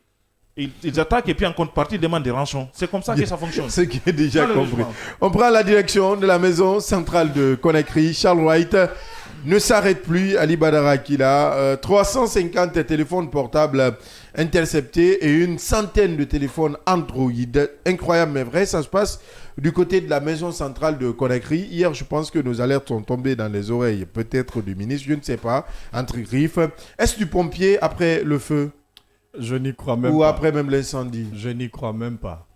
Ils attaquent et puis en contrepartie, ils demandent des rançons. C'est comme ça que ça fonctionne. Ce qui est déjà compris. On prend la direction de la maison centrale de Conakry. Charles Wright ne s'arrête plus. Ali Badara Kila, 350 téléphones portables interceptés et une centaine de téléphones Android. Incroyable mais vrai, ça se passe du côté de la maison centrale de Conakry. Hier, je pense que nos alertes sont tombées dans les oreilles, peut-être du ministre, je ne sais pas, entre griffes. Est-ce du pompier après le feu? Je n'y crois même pas. Ou après même l'incendie? Je n'y crois même pas.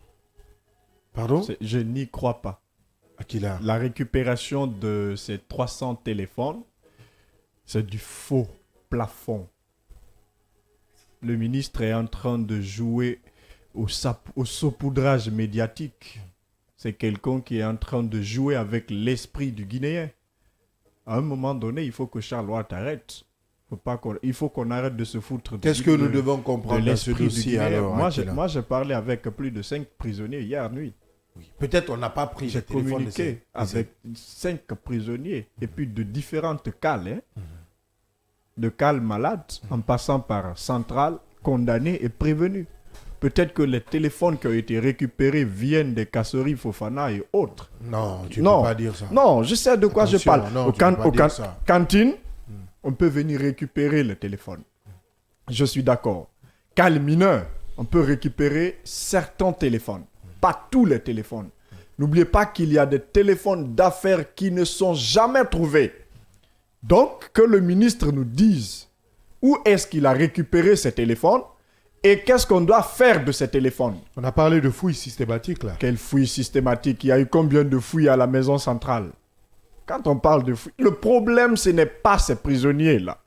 Pardon? Je n'y crois pas. Akila. La récupération de ces 300 téléphones, c'est du faux plafond. Le ministre est en train de jouer au saupoudrage médiatique. C'est quelqu'un qui est en train de jouer avec l'esprit du Guinéen. À un moment donné, il faut que Charles Wright arrête. Il faut qu'on arrête de se foutre. Qu'est-ce que nous devons comprendre dans ce dossier alors? Moi, j'ai parlé avec plus de 5 prisonniers hier nuit. Oui. Peut-être on n'a pas pris. J'ai communiqué avec 5 prisonniers et puis de différentes cales. De cales malades, en passant par centrale, condamnés et prévenus. Peut-être que les téléphones qui ont été récupérés viennent des casseries Fofana et autres. Non, tu ne peux pas dire ça. Non, je sais de quoi je parle. Non, cantine, on peut venir récupérer le téléphone. Je suis d'accord. Cale mineur, on peut récupérer certains téléphones. Pas tous les téléphones. N'oubliez pas qu'il y a des téléphones d'affaires qui ne sont jamais trouvés. Donc, que le ministre nous dise où est-ce qu'il a récupéré ces téléphones et qu'est-ce qu'on doit faire de ces téléphones. On a parlé de fouilles systématiques là. Quelle fouille systématique? Il y a eu combien de fouilles à la maison centrale? Quand on parle de fouilles, le problème ce n'est pas ces prisonniers là.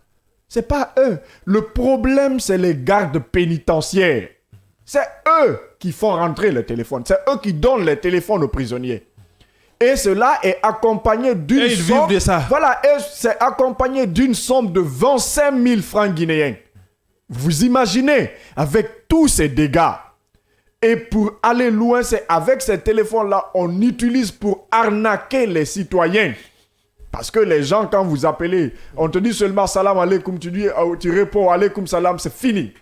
C'est pas eux. Le problème c'est les gardes pénitentiaires. C'est eux qui font rentrer le téléphone. C'est eux qui donnent les téléphones aux prisonniers. Et cela est accompagné d'une somme... Et ils vivent de ça. Voilà, et c'est accompagné d'une somme de 25 000 francs guinéens. Vous imaginez, avec tous ces dégâts. Et pour aller loin, c'est avec ces téléphones-là, on utilise pour arnaquer les citoyens. Parce que les gens, quand vous appelez, on te dit seulement salam alaikum, tu réponds alaikum salam, c'est fini.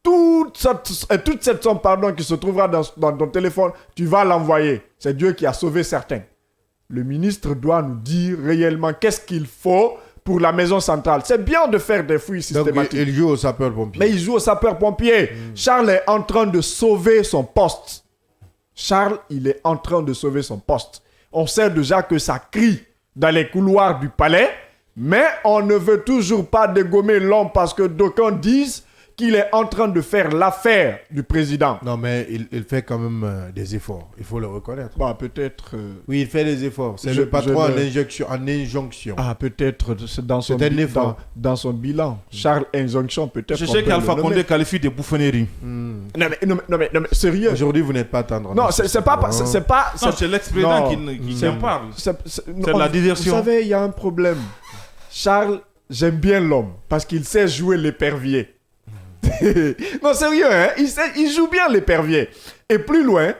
Toute cette somme qui se trouvera dans ton téléphone, tu vas l'envoyer. C'est Dieu qui a sauvé certains. Le ministre doit nous dire réellement qu'est-ce qu'il faut pour la maison centrale. C'est bien de faire des fouilles systématiques. Donc, il joue au sapeur-pompier. Mais il joue au sapeur-pompier. Charles est en train de sauver son poste. Charles, il est en train de sauver son poste. On sait déjà que ça crie dans les couloirs du palais, mais on ne veut toujours pas dégommer l'homme parce que d'aucuns disent qu'il est en train de faire l'affaire du président. Non, mais il fait quand même des efforts. Il faut le reconnaître. Bah, peut-être... Oui, il fait des efforts. C'est le patron en injonction. Ah, peut-être dans son bilan. Charles Injonction, peut-être... Je sais qu'Alpha Condé qualifie de bouffonnerie. Non, mais sérieux. Aujourd'hui, vous n'êtes pas tendre. Non, c'est pas... C'est l'ex-président qui en parle. C'est la diversion. Vous savez, il y a un problème. Charles, j'aime bien l'homme parce qu'il sait jouer l'épervier. Non, sérieux, hein? Il joue bien l'épervier. Et plus loin,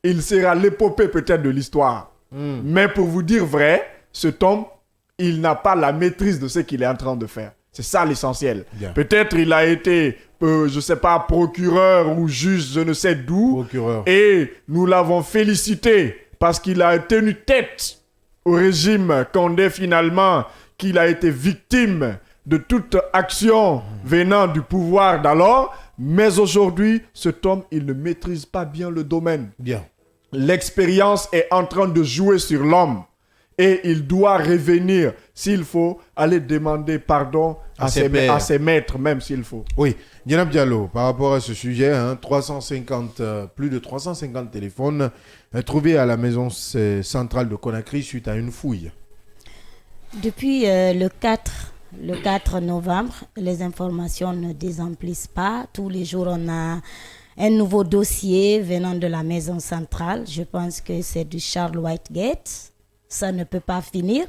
il sera l'épopée peut-être de l'histoire. Mais pour vous dire vrai, cet homme, il n'a pas la maîtrise de ce qu'il est en train de faire. C'est ça l'essentiel. Bien. Peut-être il a été, je ne sais pas, procureur ou juge, je ne sais d'où. Procureur. Et nous l'avons félicité parce qu'il a tenu tête au régime Condé finalement, qu'il a été victime de toute action venant du pouvoir d'alors, mais aujourd'hui, cet homme, il ne maîtrise pas bien le domaine. Bien. L'expérience est en train de jouer sur l'homme et il doit revenir, s'il faut, aller demander pardon à ses maîtres, même s'il faut. Oui, Djenab Diallo, par rapport à ce sujet, plus de 350 téléphones trouvés à la maison centrale de Conakry suite à une fouille. Depuis le 4 novembre, les informations ne désemplissent pas. Tous les jours, on a un nouveau dossier venant de la maison centrale. Je pense que c'est du Charles Whitegate. Ça ne peut pas finir.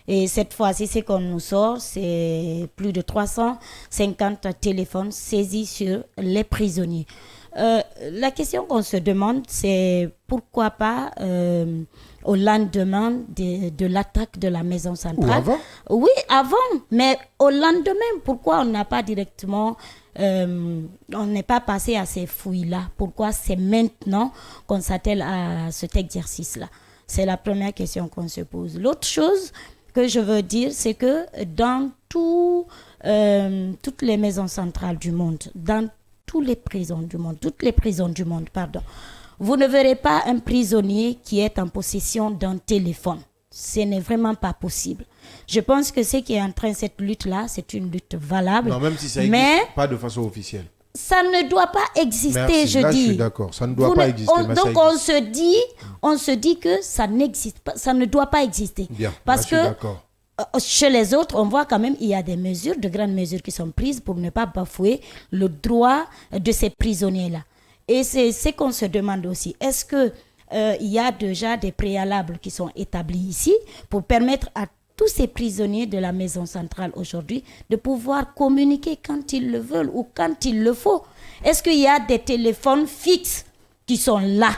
Et cette fois-ci, ce qu'on nous sort, c'est plus de 350 téléphones saisis sur les prisonniers. La question qu'on se demande, c'est pourquoi pas au lendemain de l'attaque de la maison centrale. Ou avant? Oui, avant, mais au lendemain, pourquoi on n'a pas directement, on n'est pas passé à ces fouilles-là? Pourquoi c'est maintenant qu'on s'attelle à cet exercice-là? C'est la première question qu'on se pose. L'autre chose que je veux dire, c'est que dans toutes les maisons centrales du monde, dans toutes les prisons du monde, vous ne verrez pas un prisonnier qui est en possession d'un téléphone. Ce n'est vraiment pas possible. Je pense que ce qui est en train, cette lutte-là, c'est une lutte valable. Non, même si ça n'existe pas de façon officielle. Ça ne doit pas exister, Merci. Là, je suis d'accord. Ça ne doit pas exister. Donc on se dit que ça n'existe pas, ça ne doit pas exister. Bien. Parce là, que chez les autres, on voit quand même il y a des mesures, de grandes mesures qui sont prises pour ne pas bafouer le droit de ces prisonniers-là. Et c'est ce qu'on se demande aussi. Est-ce que il y a déjà des préalables qui sont établis ici pour permettre à tous ces prisonniers de la maison centrale aujourd'hui de pouvoir communiquer quand ils le veulent ou quand il le faut? Est-ce qu'il y a des téléphones fixes qui sont là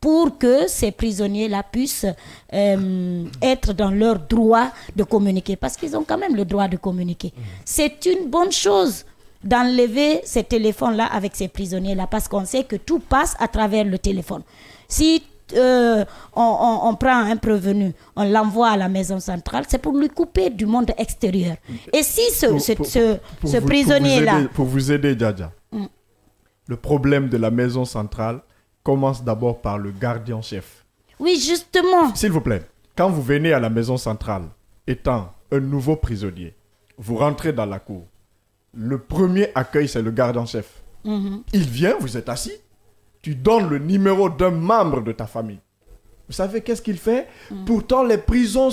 pour que ces prisonniers-là puissent être dans leur droit de communiquer? Parce qu'ils ont quand même le droit de communiquer. C'est une bonne chose d'enlever ces téléphones-là avec ces prisonniers-là parce qu'on sait que tout passe à travers le téléphone. Si on prend un prévenu, on l'envoie à la maison centrale, c'est pour lui couper du monde extérieur. Et si ce prisonnier-là... Pour vous aider, Djadja, le problème de la maison centrale commence d'abord par le gardien-chef. Oui, justement. S'il vous plaît, quand vous venez à la maison centrale, étant un nouveau prisonnier, vous rentrez dans la cour. Le premier accueil, c'est le gardien-chef. Il vient, vous êtes assis. Tu donnes le numéro d'un membre de ta famille. Vous savez qu'est-ce qu'il fait? Pourtant, les prisons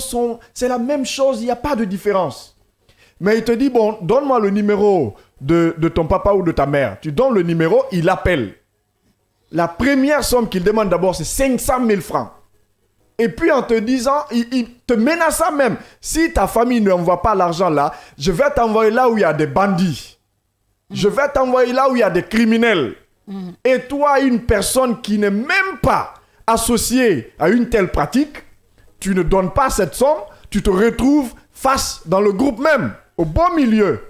c'est la même chose, il n'y a pas de différence. Mais il te dit, bon, donne-moi le numéro de ton papa ou de ta mère. Tu donnes le numéro, il appelle. La première somme qu'il demande d'abord, c'est 500 000 francs. Et puis en te disant, il te menaçant même, si ta famille ne n'envoie pas l'argent là, je vais t'envoyer là où il y a des bandits. Je vais t'envoyer là où il y a des criminels. Et toi, une personne qui n'est même pas associée à une telle pratique, tu ne donnes pas cette somme, tu te retrouves face dans le groupe même, au bon milieu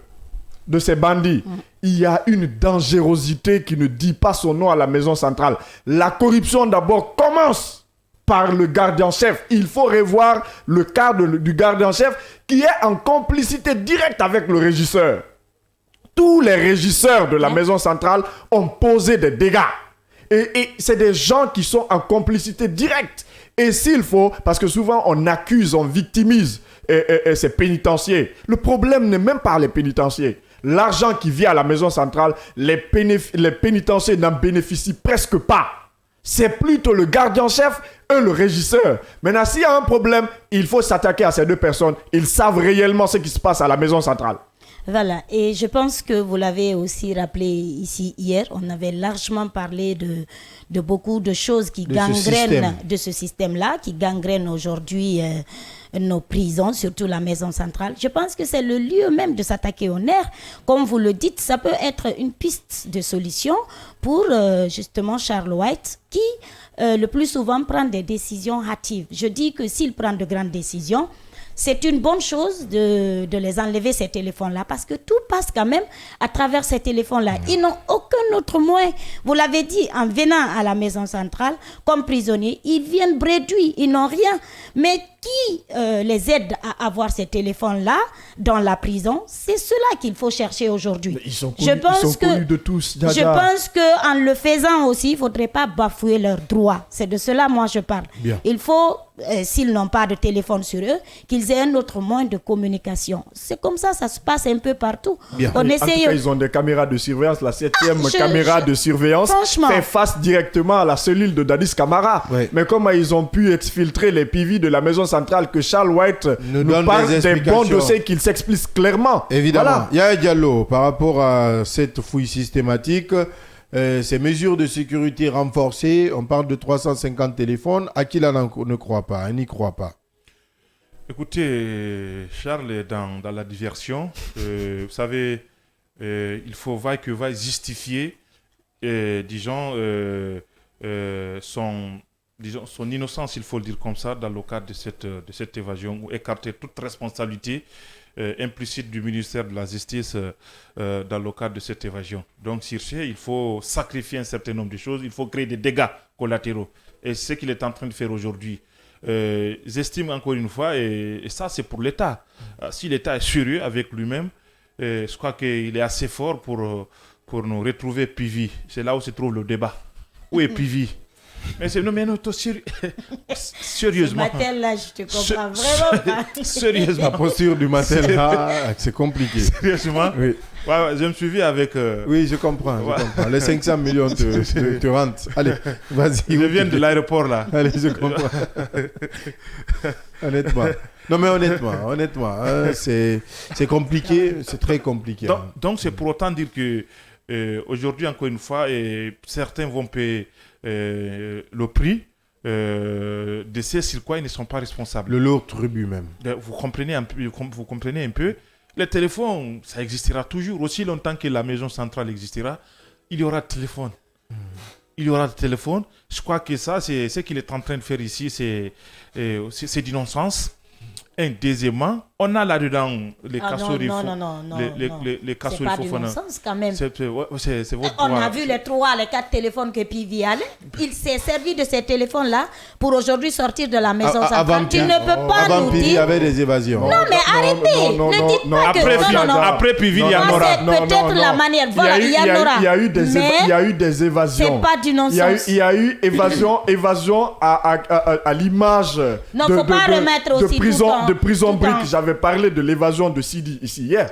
de ces bandits. Il y a une dangerosité qui ne dit pas son nom à la maison centrale. La corruption d'abord commence par le gardien-chef. Il faut revoir le cas du gardien-chef qui est en complicité directe avec le régisseur. Tous les régisseurs de la maison centrale ont posé des dégâts. Et c'est des gens qui sont en complicité directe. Et s'il faut, parce que souvent on accuse, on victimise ces pénitenciers. Le problème n'est même pas les pénitenciers. L'argent qui vient à la maison centrale, les pénitenciers n'en bénéficient presque pas. C'est plutôt le gardien-chef et le régisseur. Maintenant, s'il y a un problème, il faut s'attaquer à ces deux personnes. Ils savent réellement ce qui se passe à la maison centrale. Voilà, et je pense que vous l'avez aussi rappelé ici hier, on avait largement parlé de beaucoup de choses qui gangrènent de ce système-là, qui gangrènent aujourd'hui nos prisons, surtout la maison centrale. Je pense que c'est le lieu même de s'attaquer au nerf. Comme vous le dites, ça peut être une piste de solution pour justement Charles White qui, le plus souvent, prend des décisions hâtives. Je dis que s'il prend de grandes décisions, c'est une bonne chose de les enlever, ces téléphones-là, parce que tout passe quand même à travers ces téléphones-là. Ils n'ont aucun autre moyen. Vous l'avez dit, en venant à la maison centrale, comme prisonniers, ils viennent bredouilles, ils n'ont rien. Mais qui les aide à avoir ces téléphones-là dans la prison. C'est cela qu'il faut chercher aujourd'hui. Ils sont connus de tous. Je pense qu'en le faisant aussi, il ne faudrait pas bafouer leurs droits. C'est de cela moi je parle. Bien. Il faut, s'ils n'ont pas de téléphone sur eux, qu'ils aient un autre moyen de communication. C'est comme ça se passe un peu partout. Bien. On En tout essaye... cas, ils ont des caméras de surveillance. La 7e caméra de surveillance fait face directement à la cellule de Dadis Camara. Ouais. Mais comment ils ont pu exfiltrer les PV de la maison centrale que Charles White nous donne parle des des bons explications. dossiers qu'il s'explique clairement. Évidemment. Voilà. Yaya Diallo, par rapport à cette fouille systématique, ces mesures de sécurité renforcées, on parle de 350 téléphones. Akila ne croit pas, n'y croit pas. Écoutez, Charles est dans la diversion. Vous savez, il faut vaille que vaille justifier, disons, son innocence, il faut le dire comme ça, dans le cadre de cette évasion, ou écarter toute responsabilité implicite du ministère de la Justice dans le cadre de cette évasion. Donc, sur ce, il faut sacrifier un certain nombre de choses, il faut créer des dégâts collatéraux. Et c'est ce qu'il est en train de faire aujourd'hui. J'estime encore une fois, et ça c'est pour l'État. Si l'État est sérieux avec lui-même, je crois qu'il est assez fort pour nous retrouver Pivi. C'est là où se trouve le débat. Où est Pivi? Mais c'est non, sérieusement. Ce matin-là, je te comprends vraiment pas. Sérieusement. La posture du matin, là, c'est compliqué. Sérieusement. Oui. Ouais, je me suis vu avec... Oui, je comprends. Les 500 millions te rentrent. Allez, vas-y. Je viens de l'aéroport, là. Allez, je comprends. Honnêtement. Non, mais honnêtement, hein, c'est compliqué, c'est très compliqué. Donc, c'est pour autant dire que aujourd'hui, encore une fois, certains vont payer le prix de ce sur quoi ils ne sont pas responsables. Le lourd tribut même. Vous comprenez un peu. Les téléphones, ça existera toujours. Aussi longtemps que la maison centrale existera, il y aura de téléphone. Il y aura de téléphone. Je crois que ça, c'est ce qu'il est en train de faire ici, c'est du non-sens. Et deuxièmement, on a là-dedans les cassos non. les cassos c'est pas du non-sens quand même. C'est votre On droit. a vu les 3, les 4 téléphones que Pivi avait. Il s'est servi de ces téléphones-là pour aujourd'hui sortir de la maison centrale. Tu ne peux pas avant nous Pivi, il y dire... avait des évasions. Non, mais arrêtez. Ne dites pas que... Après Pivi, il y en aura. C'est peut-être la manière. Voilà, il y en aura. Il y a eu des évasions. C'est pas du non-sens. Il y a eu évasion à l'image Non, faut pas remettre aussi de prison tout le temps. brique. J'avais parlé de l'évasion de Sidi ici hier.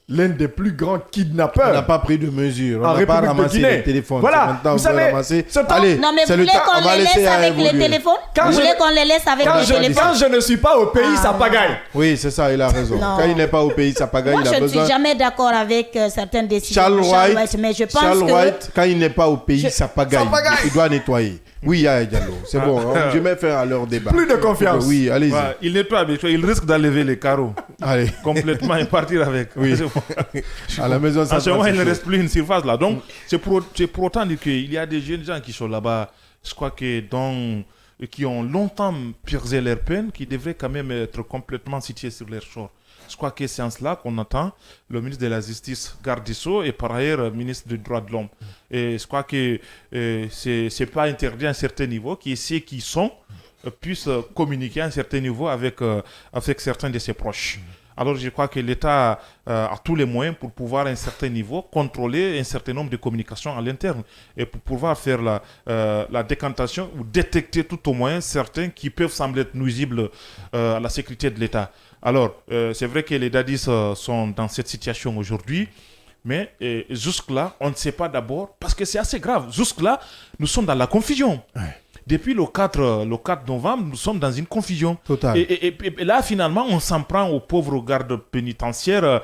L'un des plus grands kidnappeurs. On n'a pas pris de mesures. On En n'a pas République de ramassé Guinée. les téléphones. Voilà. Maintenant, Vous vous pouvez savez, ramasser. ce temps- Allez, Non, mais vous c'est le voulez temps. qu'on On va les laisse laisser avec les évoluer. téléphones? Quand Vous je- voulez qu'on les laisse avec les téléphones? Quand je ne suis pas au pays, ça pagaille. Oui, c'est ça, il a raison. Non. Quand il n'est pas au pays, ça pagaille, Moi, il a je ne besoin. suis jamais d'accord avec certaines décisions Charles de White, mais je pense Charles que... White, quand il n'est pas au pays, ça pagaille. Ça pagaille. Il doit nettoyer. Oui, Yaya Diallo, c'est bon. Je mets fin à leur débat. Plus de confiance. Oui, allez-y. Ouais, il n'est pas habitué, il risque d'enlever les carreaux Allez, complètement et partir avec. Oui. à la maison En ce moment, centrale. il ne c'est reste plus une surface là. Donc, c'est pour autant dire qu'il y a des jeunes gens qui sont là-bas, je crois que qui ont longtemps purgé leur peine, qui devraient quand même être complètement situés sur leur shore. Je crois que c'est en cela qu'on attend le ministre de la Justice, garde des Sceaux, et par ailleurs ministre des Droits de l'Homme. Et je crois que c'est pas interdit à un certain niveau, qui ceux qui sont puissent communiquer à un certain niveau avec certains de ses proches. Alors je crois que l'État a tous les moyens pour pouvoir à un certain niveau contrôler un certain nombre de communications à l'interne et pour pouvoir faire la décantation ou détecter tout au moins certains qui peuvent sembler être nuisibles à la sécurité de l'État. Alors c'est vrai que les dadis sont dans cette situation aujourd'hui, mais jusque-là on ne sait pas d'abord, parce que c'est assez grave, jusque-là nous sommes dans la confusion. Ouais. Depuis le 4 novembre, nous sommes dans une confusion. Totale. Et là, finalement, on s'en prend aux pauvres gardes pénitentiaires,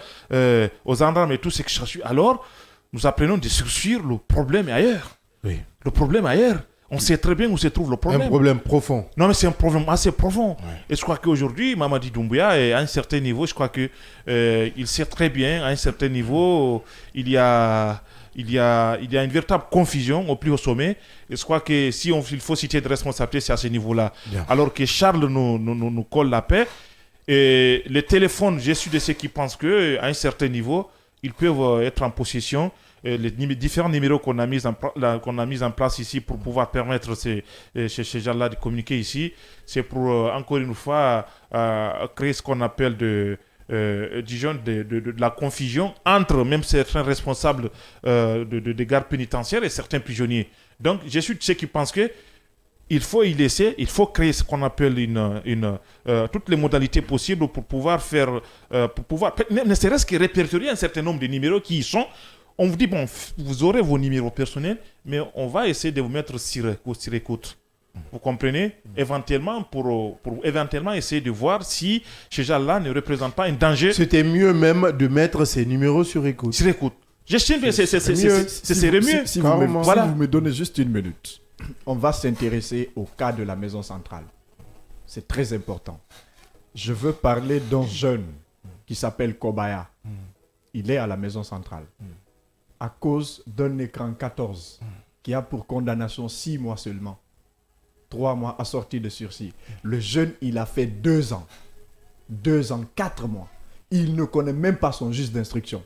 aux gendarmes et tout ce qui s'ensuit. Alors, nous apprenons de sursuivre, le problème est ailleurs. Oui. Le problème est ailleurs. On sait très bien où se trouve le problème. Un problème profond. Non, mais c'est un problème assez profond. Ouais. Et je crois qu'aujourd'hui, Mamadi Doumbouya, à un certain niveau, je crois qu'il sait très bien, à un certain niveau, il y a une véritable confusion au plus haut sommet. Et je crois que il faut citer de responsabilité, c'est à ce niveau-là. Bien. Alors que Charles nous colle la paix. Et les téléphones, je suis de ceux qui pensent qu'à un certain niveau, ils peuvent être en possession les différents numéros qu'on a mis en place ici pour pouvoir permettre ces gens-là de communiquer ici, c'est pour encore une fois créer ce qu'on appelle de la confusion entre même certains responsables de gardes pénitentiaires et certains prisonniers. Donc, je suis de ceux qui pensent que il faut y laisser, il faut créer ce qu'on appelle toutes les modalités possibles pour pouvoir ne serait-ce que répertorier un certain nombre de numéros qui y sont. On vous dit, bon, vous aurez vos numéros personnels, mais on va essayer de vous mettre sur écoute. Vous comprenez? Éventuellement, pour éventuellement essayer de voir si ces gens-là ne représentent pas un danger. C'était mieux même de mettre ces numéros sur écoute. Sur écoute. J'estime que c'est mieux. Si vous me donnez juste une minute, on va s'intéresser au cas de la maison centrale. C'est très important. Je veux parler d'un jeune qui s'appelle Kobaya. Il est à la maison centrale. À cause d'un écran 14 qui a pour condamnation 6 mois seulement. 3 mois assortis de sursis. Le jeune, il a fait 2 ans. 2 ans, 4 mois. Il ne connaît même pas son juge d'instruction.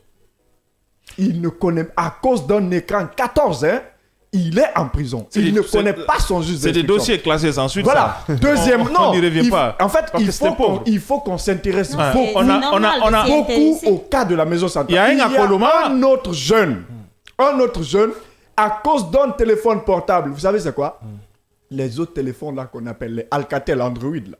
Il ne connaît, à cause d'un écran 14, il est en prison. Il ne connaît pas son juge d'instruction. C'est des dossiers classés ensuite. Voilà. Ça. Deuxième, on n'y revient pas. En fait, il faut qu'on s'intéresse beaucoup, on a beaucoup au cas de la maison centrale. Il y a un autre jeune, à cause d'un téléphone portable. Vous savez c'est quoi? Les autres téléphones là qu'on appelle les Alcatel Android là.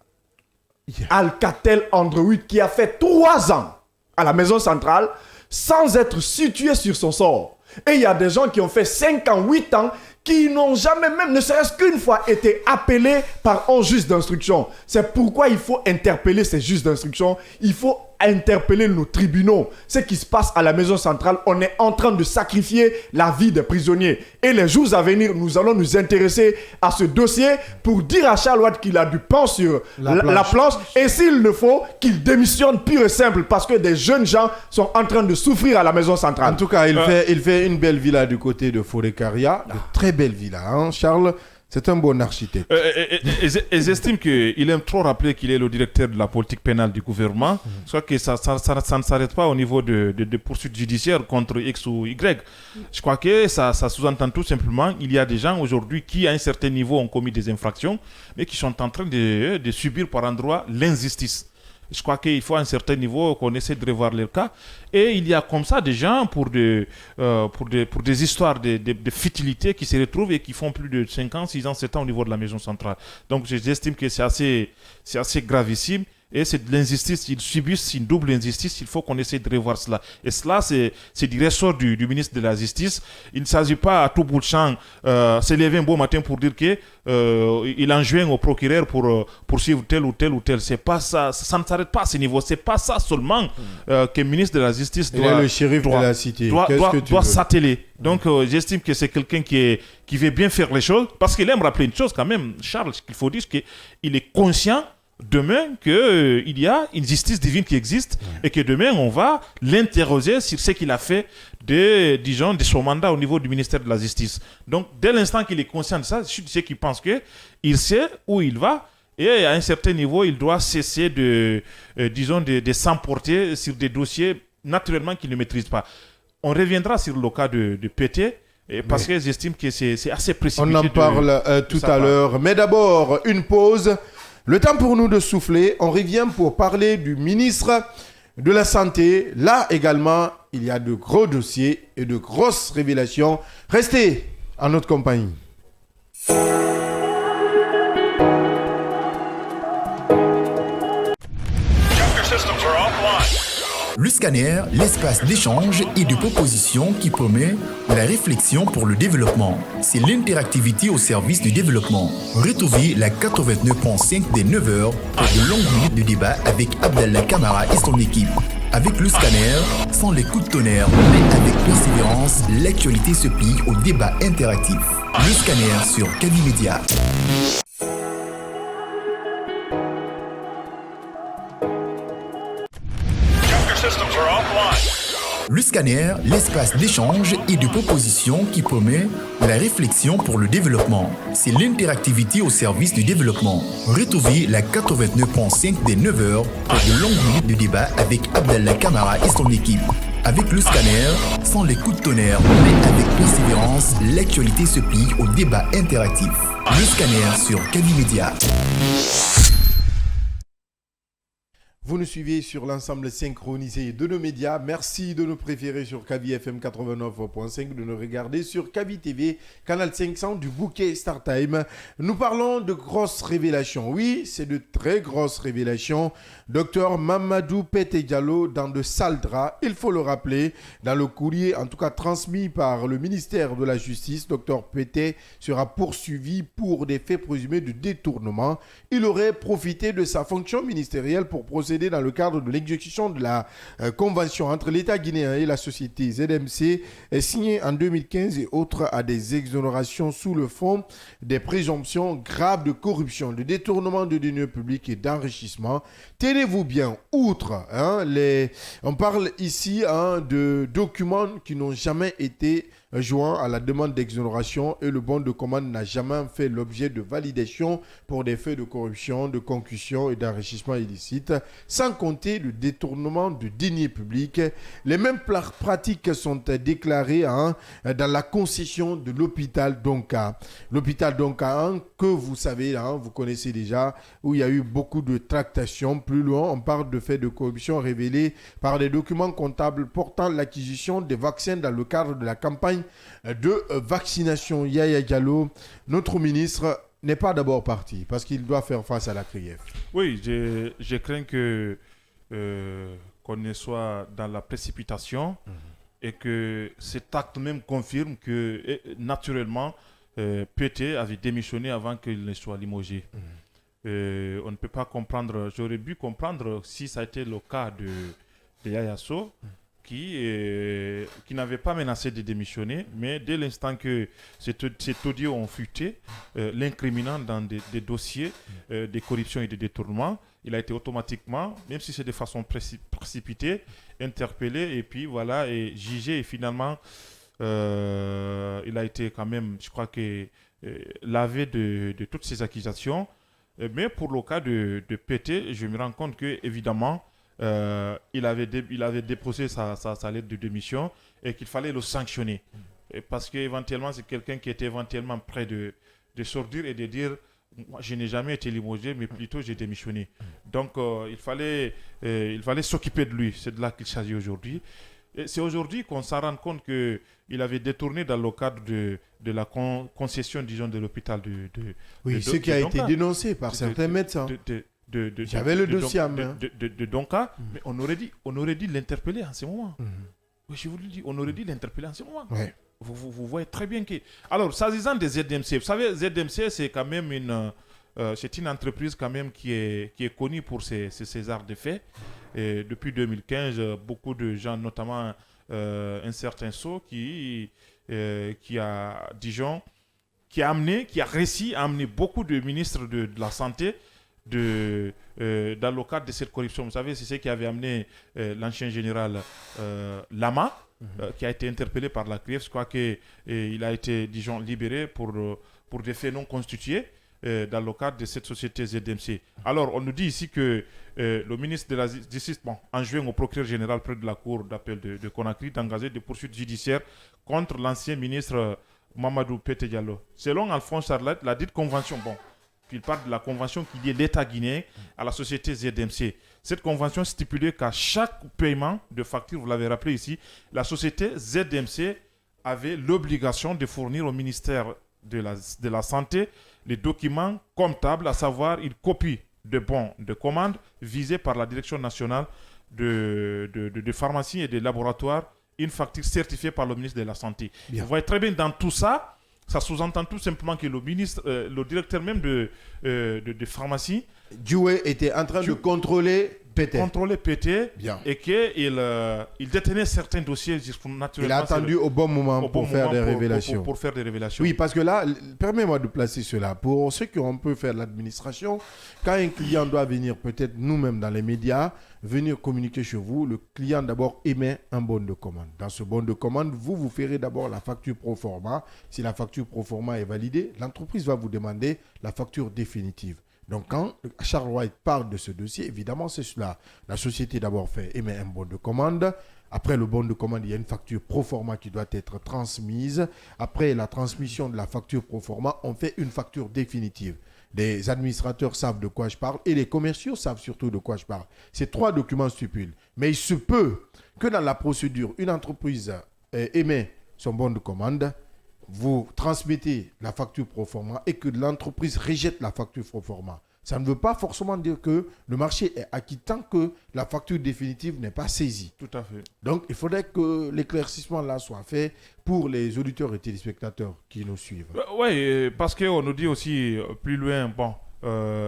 Alcatel Android qui a fait 3 ans à la maison centrale sans être situé sur son sort. Et il y a des gens qui ont fait 5 ans, 8 ans, qui n'ont jamais même, ne serait-ce qu'une fois, été appelés par un juge d'instruction. C'est pourquoi il faut interpeller ces juges d'instruction. Il faut interpeller nos tribunaux. Ce qui se passe à la maison centrale, on est en train de sacrifier la vie des prisonniers. Et les jours à venir, nous allons nous intéresser à ce dossier pour dire à Charles Watt qu'il a du pain sur la planche. Et s'il le faut, qu'il démissionne pur et simple parce que des jeunes gens sont en train de souffrir à la maison centrale. En tout cas, il fait une belle villa du côté de Forêt-Caria. De très belle villa, hein, Charles. C'est un bon architecte. Et j'estime qu'il aime trop rappeler qu'il est le directeur de la politique pénale du gouvernement. Soit que ça ne s'arrête pas au niveau de poursuites judiciaires contre X ou Y. Je crois que ça sous-entend tout simplement qu'il y a des gens aujourd'hui qui, à un certain niveau, ont commis des infractions, mais qui sont en train de subir par endroit l'injustice. Je crois qu'il faut à un certain niveau qu'on essaie de revoir les cas. Et il y a comme ça des gens pour des histoires de futilité qui se retrouvent et qui font plus de 5 ans, 6 ans, 7 ans au niveau de la maison centrale. Donc j'estime que c'est assez gravissime. Et c'est de l'injustice, ils subissent une double injustice, il faut qu'on essaie de revoir cela. Et cela, c'est du ressort du ministre de la Justice. Il ne s'agit pas à tout bout de champ se lever un beau matin pour dire qu'il enjoint au procureur pour poursuivre tel ou tel. C'est pas ça, ça ne s'arrête pas à ce niveau. C'est pas ça seulement que le ministre de la Justice doit, le shérif de la cité. doit s'atteler. Donc j'estime que c'est quelqu'un qui veut bien faire les choses, parce qu'il aime rappeler une chose quand même, Charles, qu'il faut dire qu'il est conscient demain qu'il y a une justice divine qui existe et que demain on va l'interroger sur ce qu'il a fait de son mandat au niveau du ministère de la Justice. Donc dès l'instant qu'il est conscient de ça, je suis de ceux qui pensent qu'il sait où il va et à un certain niveau il doit cesser de s'emporter sur des dossiers naturellement qu'il ne maîtrise pas. On reviendra sur le cas de PT. Parce que j'estime que c'est assez précipité. On en parle tout à l'heure. Mais d'abord, une pause. Le temps pour nous de souffler. On revient pour parler du ministre de la Santé. Là également, il y a de gros dossiers et de grosses révélations. Restez en notre compagnie. Le scanner, l'espace d'échange et de propositions qui promet la réflexion pour le développement. C'est l'interactivité au service du développement. Retrouvez la 89.5 des 9h pour de longues minutes de débat avec Abdallah Kamara et son équipe. Avec le scanner, sans les coups de tonnerre, mais avec persévérance, l'actualité se plie au débat interactif. Le scanner sur Kaby Média. Le scanner, l'espace d'échange et de propositions qui promet la réflexion pour le développement. C'est l'interactivité au service du développement. Retrouvez la 89.5 des 9h pour de longues minutes de débat avec Abdallah Kamara et son équipe. Avec le scanner, sans les coups de tonnerre, mais avec persévérance, l'actualité se plie au débat interactif. Le scanner sur Kavi Média. Vous nous suivez sur l'ensemble synchronisé de nos médias. Merci de nous préférer sur Kavi FM 89.5, de nous regarder sur Kavi TV, canal 500 du bouquet StarTime. Nous parlons de grosses révélations. Oui, c'est de très grosses révélations. Docteur Mamadou Pété Diallo dans de sales draps. Il faut le rappeler, dans le courrier, en tout cas transmis par le ministère de la Justice, Docteur Pété sera poursuivi pour des faits présumés de détournement. Il aurait profité de sa fonction ministérielle pour procéder dans le cadre de l'exécution de la convention entre l'État guinéen et la société ZMC signée en 2015 et autres à des exonérations sous le fond des présomptions graves de corruption, de détournement de deniers publics et d'enrichissement. Tenez-vous bien, outre, on parle ici de documents qui n'ont jamais été joints à la demande d'exonération et le bon de commande n'a jamais fait l'objet de validation pour des faits de corruption, de concussion et d'enrichissement illicite, sans compter le détournement de deniers publics. Les mêmes pratiques sont déclarées dans la concession de l'hôpital Donka. L'hôpital Donka, que vous savez, vous connaissez déjà, où il y a eu beaucoup de tractations. Plus loin, on parle de faits de corruption révélés par des documents comptables portant l'acquisition des vaccins dans le cadre de la campagne de vaccination. Yaya Diallo, notre ministre, n'est pas d'abord parti parce qu'il doit faire face à la CRIEF. Oui, je crains que qu'on ne soit dans la précipitation et que cet acte même confirme que naturellement Pété avait démissionné avant qu'il ne soit limogé. On ne peut pas comprendre, j'aurais pu comprendre si ça a été le cas de Yaya Sow, qui n'avait pas menacé de démissionner, mais dès l'instant que cet audio ont fuité, l'incriminant dans des dossiers de corruption et de détournement, il a été automatiquement, même si c'est de façon précipitée, interpellé et puis voilà, et jugé. Et finalement, il a été quand même, je crois que, lavé de toutes ces accusations. Mais pour le cas de Pété, je me rends compte que évidemment, il avait déposé sa lettre de démission et qu'il fallait le sanctionner. Et parce qu'éventuellement, c'est quelqu'un qui était éventuellement prêt de sortir et de dire moi, je n'ai jamais été limogé, mais plutôt j'ai démissionné. Donc, il fallait s'occuper de lui. C'est de là qu'il s'agit aujourd'hui. Et c'est aujourd'hui qu'on s'en rend compte qu'il avait détourné dans le cadre de la concession, disons, de l'hôpital ce qui a été dénoncé par certains médecins. J'avais le dossier en main. De Donka, mais on aurait dû l'interpeller en ce moment. Oui, je vous le dis, on aurait dû l'interpeller en ce moment. Ouais. Vous voyez très bien que... Alors, s'agissant des ZMC, vous savez, ZMC, c'est quand même c'est une entreprise quand même qui est connue pour ses arts de fait. Et depuis 2015, beaucoup de gens, notamment un certain Sow qui a, disons, qui a réussi à amener beaucoup de ministres de la Santé dans le cadre de cette corruption. Vous savez, c'est ce qui avait amené l'ancien général Lama, qui a été interpellé par la CRIEF. Je crois qu'il a été, disons, libéré pour des faits non constitués dans le cadre de cette société ZMC. Alors, on nous dit ici que le ministre de la Justice, enjoint au procureur général près de la cour d'appel de Conakry d'engager des poursuites judiciaires contre l'ancien ministre Mamadou Pété Diallo. Selon Alphonse Charlotte, la dite convention, il parle de la convention qui lie l'État guinéen à la société ZMC. Cette convention stipulait qu'à chaque paiement de facture, vous l'avez rappelé ici, la société ZMC avait l'obligation de fournir au ministère de la Santé les documents comptables, à savoir une copie de bons de commande visés par la Direction nationale de pharmacie et de laboratoires, une facture certifiée par le ministre de la Santé. Bien. Vous voyez très bien dans tout ça, ça sous-entend tout simplement que le directeur même de pharmacie, Djoué, était en train de contrôler Pété. Bien. Et qu'il détenait certains dossiers naturellement. Il a attendu au bon moment pour faire des révélations. Pour faire des révélations. Oui, parce que là, permets-moi de placer cela. Pour ceux qui ont peut faire l'administration, quand un client doit venir, peut-être nous-mêmes dans les médias, venir communiquer chez vous, le client d'abord émet un bon de commande. Dans ce bon de commande, vous ferez d'abord la facture pro forma. Si la facture pro forma est validée, l'entreprise va vous demander la facture définitive. Donc, quand Charles White parle de ce dossier, évidemment, c'est cela. La société d'abord émet un bon de commande. Après le bon de commande, il y a une facture pro forma qui doit être transmise. Après la transmission de la facture pro forma, on fait une facture définitive. Les administrateurs savent de quoi je parle et les commerciaux savent surtout de quoi je parle. Ces 3 documents stipulent. Mais il se peut que dans la procédure, une entreprise émet son bon de commande, vous transmettez la facture pro forma et que l'entreprise rejette la facture pro forma. Ça ne veut pas forcément dire que le marché est acquis tant que la facture définitive n'est pas saisie. Tout à fait. Donc, il faudrait que l'éclaircissement là soit fait pour les auditeurs et téléspectateurs qui nous suivent. Oui, parce qu'on nous dit aussi plus loin, bon,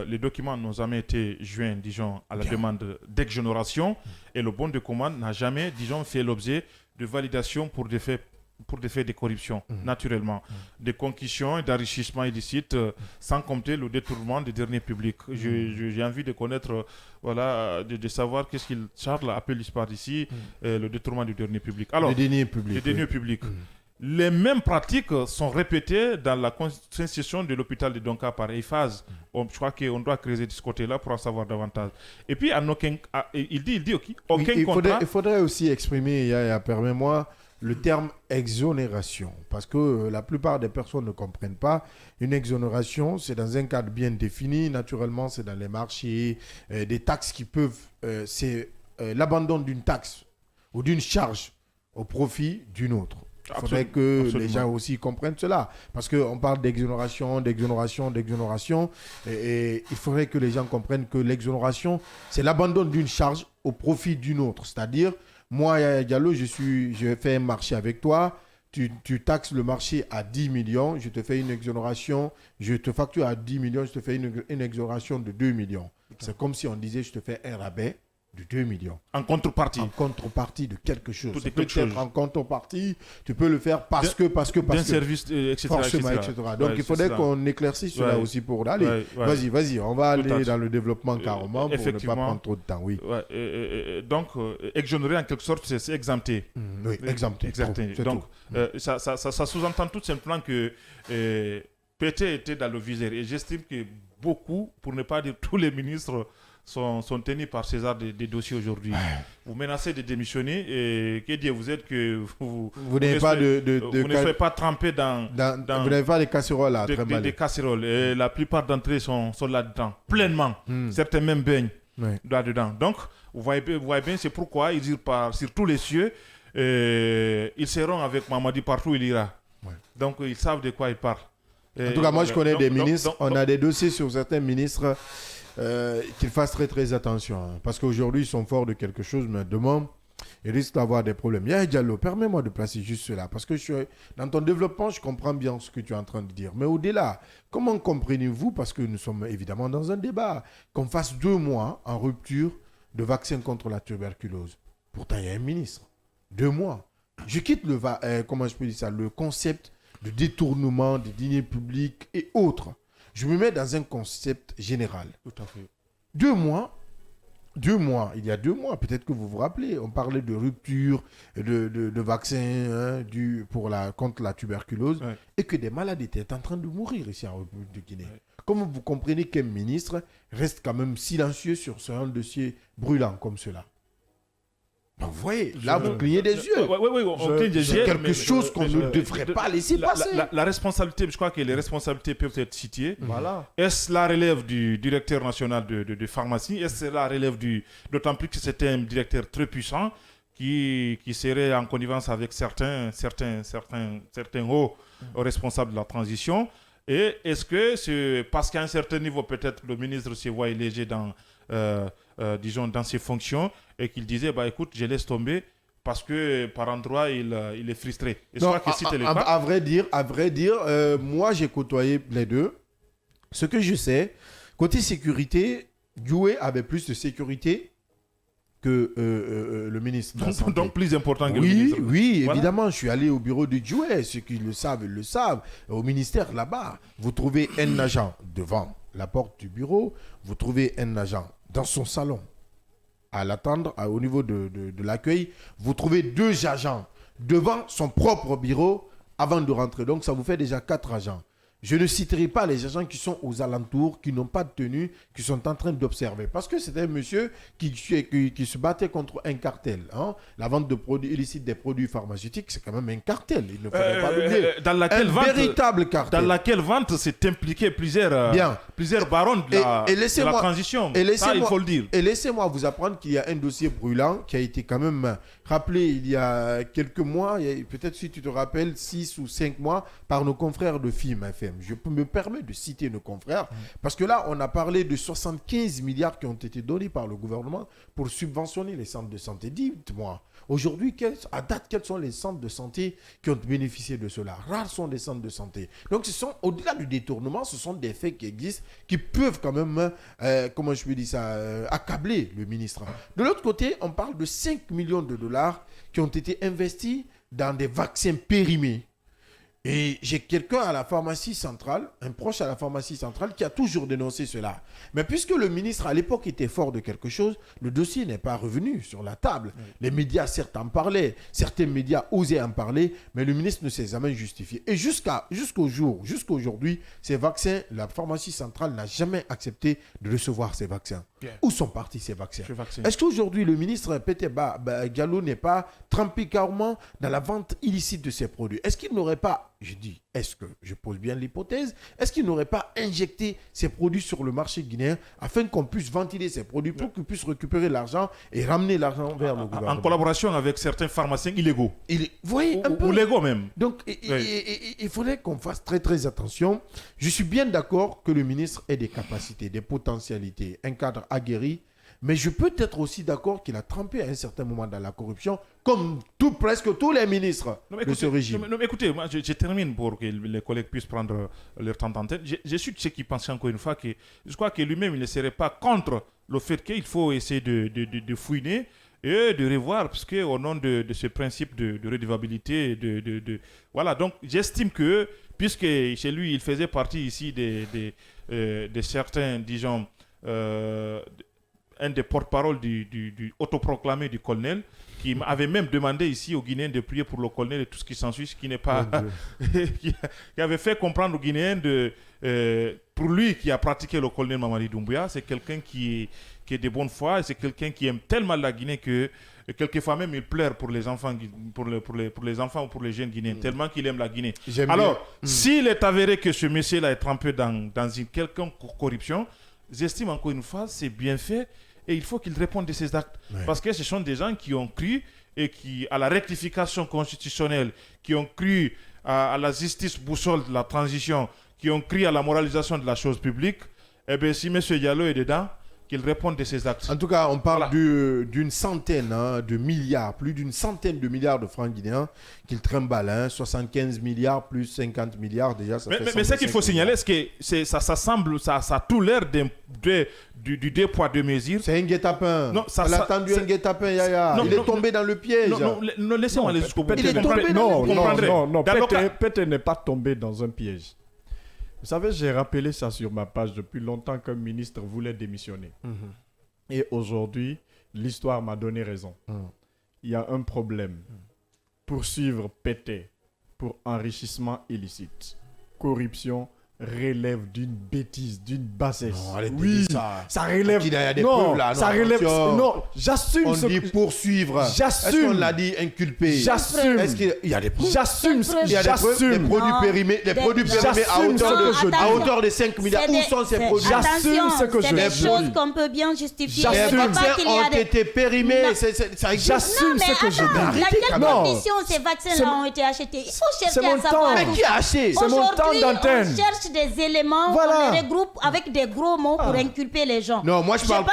les documents n'ont jamais été joints, disons, à la demande d'exonération et le bon de commande n'a jamais, disons, fait l'objet de validation pour des faits de corruption, naturellement. Des concussions et d'enrichissement illicite, sans compter le détournement des deniers publics. J'ai envie de connaître, voilà, de savoir qu'est-ce qu'il Charles appelle par ici, le détournement du denier public. Alors, les deniers publics. Les mêmes pratiques sont répétées dans la concession de l'hôpital de Donka par EIFAS. Je crois qu'on doit creuser de ce côté-là pour en savoir davantage. Et puis, il dit aucun contrat... Il faudrait aussi exprimer, Yaya, permets-moi, le terme exonération, parce que la plupart des personnes ne comprennent pas. Une exonération, c'est dans un cadre bien défini. Naturellement, c'est dans les marchés, des taxes qui peuvent... c'est l'abandon d'une taxe ou d'une charge au profit d'une autre. Il faudrait que les gens aussi comprennent cela. Parce qu'on parle d'exonération. Et il faudrait que les gens comprennent que l'exonération, c'est l'abandon d'une charge au profit d'une autre. C'est-à-dire... Moi, Yaya Diallo, je fais un marché avec toi, tu taxes le marché à 10 millions, je te fais une exonération, je te facture à 10 millions, je te fais une exonération de 2 millions. C'est comme si on disait, je te fais un rabais de 2 millions. En contrepartie. En contrepartie de quelque chose. Tout Ça peut être en contrepartie, tu peux le faire parce que. D'un service, etc. Forcément, etc. Donc, il faudrait qu'on éclaircisse cela aussi pour... Allez, vas-y, on va aller dans le développement carrément pour ne pas prendre trop de temps. Oui. Donc, exonérer en quelque sorte, c'est exempter. Oui, exempter. Donc, ça sous-entend tout simplement que PT était dans le viseur. Et j'estime que beaucoup, pour ne pas dire tous les ministres, sont tenus par César des dossiers aujourd'hui. Vous menacez de démissionner et que Dieu vous aide que vous n'avez pas vous ne soyez pas trempé dans vous n'avez pas des casseroles là, des casseroles. Et la plupart d'entre eux sont là-dedans, pleinement. Certains même baignent là-dedans. Donc, vous voyez bien, c'est pourquoi ils iront sur tous les cieux. Ils seront avec Mamadi partout où il ira. Donc, ils savent de quoi ils parlent. En tout cas, moi, je connais des ministres. On a des dossiers sur certains ministres qu'ils fassent très, très attention. Hein, parce qu'aujourd'hui, ils sont forts de quelque chose, mais demain, ils risquent d'avoir des problèmes. Yaya Diallo, permets-moi de placer juste cela. Parce que dans ton développement, je comprends bien ce que tu es en train de dire. Mais au-delà, comment comprenez-vous, parce que nous sommes évidemment dans un débat, qu'on fasse 2 mois en rupture de vaccin contre la tuberculose? Pourtant, il y a un ministre. 2 mois. Je quitte le concept de détournement des deniers publics et autres. Je me mets dans un concept général. Tout à fait. 2 mois, il y a 2 mois, peut-être que vous vous rappelez, on parlait de rupture de vaccins contre la tuberculose et que des malades étaient en train de mourir ici en République de Guinée. Comment vous comprenez qu'un ministre reste quand même silencieux sur un dossier brûlant comme cela? Vous voyez, là, vous clignez des yeux. Oui, on cligne des yeux. C'est quelque chose qu'on ne devrait pas laisser passer. La responsabilité, je crois que les responsabilités peuvent être situées. Voilà. Est-ce la relève du directeur national de pharmacie? Est-ce la relève d'autant plus que c'était un directeur très puissant qui serait en connivence avec certains hauts responsables de la transition? Et est-ce que c'est parce qu'à un certain niveau, peut-être le ministre se voit léger dans ses fonctions et qu'il disait, écoute, je laisse tomber parce que par endroit, il est frustré. Et non, à vrai dire, moi, j'ai côtoyé les deux. Ce que je sais, côté sécurité, Djoué avait plus de sécurité que le ministre de la Santé. Donc plus important que le ministre. Oui, voilà. Évidemment, je suis allé au bureau de Djoué. Ceux qui le savent, ils le savent. Au ministère, là-bas, vous trouvez un agent devant la porte du bureau, vous trouvez un agent dans son salon à l'attendre au niveau de l'accueil, vous trouvez 2 agents devant son propre bureau avant de rentrer. Donc, ça vous fait déjà 4 agents. Je ne citerai pas les agents qui sont aux alentours, qui n'ont pas de tenue, qui sont en train d'observer. Parce que c'était un monsieur qui se battait contre un cartel. Hein. La vente de produits illicites des produits pharmaceutiques, c'est quand même un cartel. Il ne faudrait pas l'oublier. Véritable cartel. Dans laquelle vente s'est impliqué plusieurs barons de la transition. Ça, il faut le dire. Et laissez-moi vous apprendre qu'il y a un dossier brûlant qui a été quand même rappelé il y a quelques mois, peut-être si tu te rappelles, 6 ou 5 mois, par nos confrères de FIM FM. Je me permets de citer nos confrères, parce que là, on a parlé de 75 milliards qui ont été donnés par le gouvernement pour subventionner les centres de santé. Dites-moi, aujourd'hui, à date, quels sont les centres de santé qui ont bénéficié de cela? Rares sont les centres de santé. Donc, au-delà du détournement, ce sont des faits qui existent, qui peuvent quand même, comment je peux dire ça, accabler le ministre. De l'autre côté, on parle de 5 millions de dollars qui ont été investis dans des vaccins périmés. Et j'ai quelqu'un à la pharmacie centrale, un proche à la pharmacie centrale, qui a toujours dénoncé cela. Mais puisque le ministre, à l'époque, était fort de quelque chose, le dossier n'est pas revenu sur la table. Oui. Les médias, certes, en parlaient. Certains médias osaient en parler, mais le ministre ne s'est jamais justifié. Et jusqu'aujourd'hui, ces vaccins, la pharmacie centrale n'a jamais accepté de recevoir ces vaccins. Yeah. Où sont partis ces vaccins? Est-ce qu'aujourd'hui, le ministre Pété Diallo n'est pas trempé carrément dans la vente illicite de ces produits? Est-ce qu'il n'aurait pas, je pose bien l'hypothèse, est-ce qu'il n'aurait pas injecté ces produits sur le marché guinéen afin qu'on puisse ventiler ces produits pour qu'ils puissent récupérer l'argent et ramener l'argent vers le gouvernement? En collaboration avec certains pharmaciens illégaux. Vous voyez, ou légaux même. Donc, il faudrait qu'on fasse très très attention. Je suis bien d'accord que le ministre ait des capacités, des potentialités, un cadre aguerri. Mais je peux être aussi d'accord qu'il a trempé à un certain moment dans la corruption, comme presque tous les ministres de ce régime. Écoutez, moi, je termine pour que les collègues puissent prendre leur temps d'antenne. Je suis de ceux qui pensent encore une fois que je crois que lui-même, il ne serait pas contre le fait qu'il faut essayer de fouiner et de revoir, parce qu'au nom de ce principe de redevabilité, voilà. Donc, j'estime que, puisque chez lui, il faisait partie ici de certains, disons, un des porte-parole du autoproclamé du colonel, qui avait même demandé ici aux Guinéens de prier pour le colonel et tout ce qui s'ensuit, ce qui n'est pas... qui avait fait comprendre aux Guinéens pour lui qui a pratiqué le colonel Mamadi Doumbouya, c'est quelqu'un qui est de bonne foi, et c'est quelqu'un qui aime tellement la Guinée que quelquefois même il pleure pour les enfants, pour les enfants ou pour les jeunes Guinéens, tellement qu'il aime la Guinée. Alors, s'il est avéré que ce monsieur-là est trempé dans une quelconque corruption, j'estime encore une fois, c'est bien fait. Et il faut qu'il réponde de ces actes. Ouais. Parce que ce sont des gens qui ont cru à la rectification constitutionnelle, qui ont cru à la justice boussole de la transition, qui ont cru à la moralisation de la chose publique. Eh bien, si M. Diallo est dedans, qu'il réponde de ses actes. En tout cas, on parle d'une centaine de milliards, plus d'une centaine de milliards de francs guinéens qu'il trimballe. 75 milliards plus 50 milliards, déjà, ça fait... Mais ce qu'il faut signaler, c'est que ça a tout l'air du deux poids, deux mesures. C'est un guet-apens. Non, elle a attendu un guet-apens, Yaya. Il est tombé dans le piège. Non, laissez-moi aller jusqu'au bout. Il est tombé dans le piège. Non, Pété n'est pas tombé dans un piège. Vous savez, j'ai rappelé ça sur ma page depuis longtemps qu'un ministre voulait démissionner. Et aujourd'hui, l'histoire m'a donné raison. Il y a un problème. Poursuivre Pété pour enrichissement illicite, corruption, relève d'une bêtise, d'une bassesse. Non, oui, ça relève. Il y a des preuves là. Ça relève. Non, j'assume. On dit poursuivre. J'assume. Est-ce qu'on l'a dit inculper? J'assume. Est-ce qu'il y a des preuves? J'assume. Il y a des preuves. Les produits périmés, à hauteur de 5 milliards. Où sont ces produits? J'assume ce que je dis. C'est des choses qu'on peut bien justifier. Les vaccins ont été périmés. Ça existe. J'assume ce que je dis. Dans quelles conditions ces vaccins-là ont été achetés? Il faut chercher à savoir. Mais qui a acheté? C'est mon temps d'antenne. On cherche des éléments, on les regroupe avec des gros mots pour inculper les gens. Non, moi je parle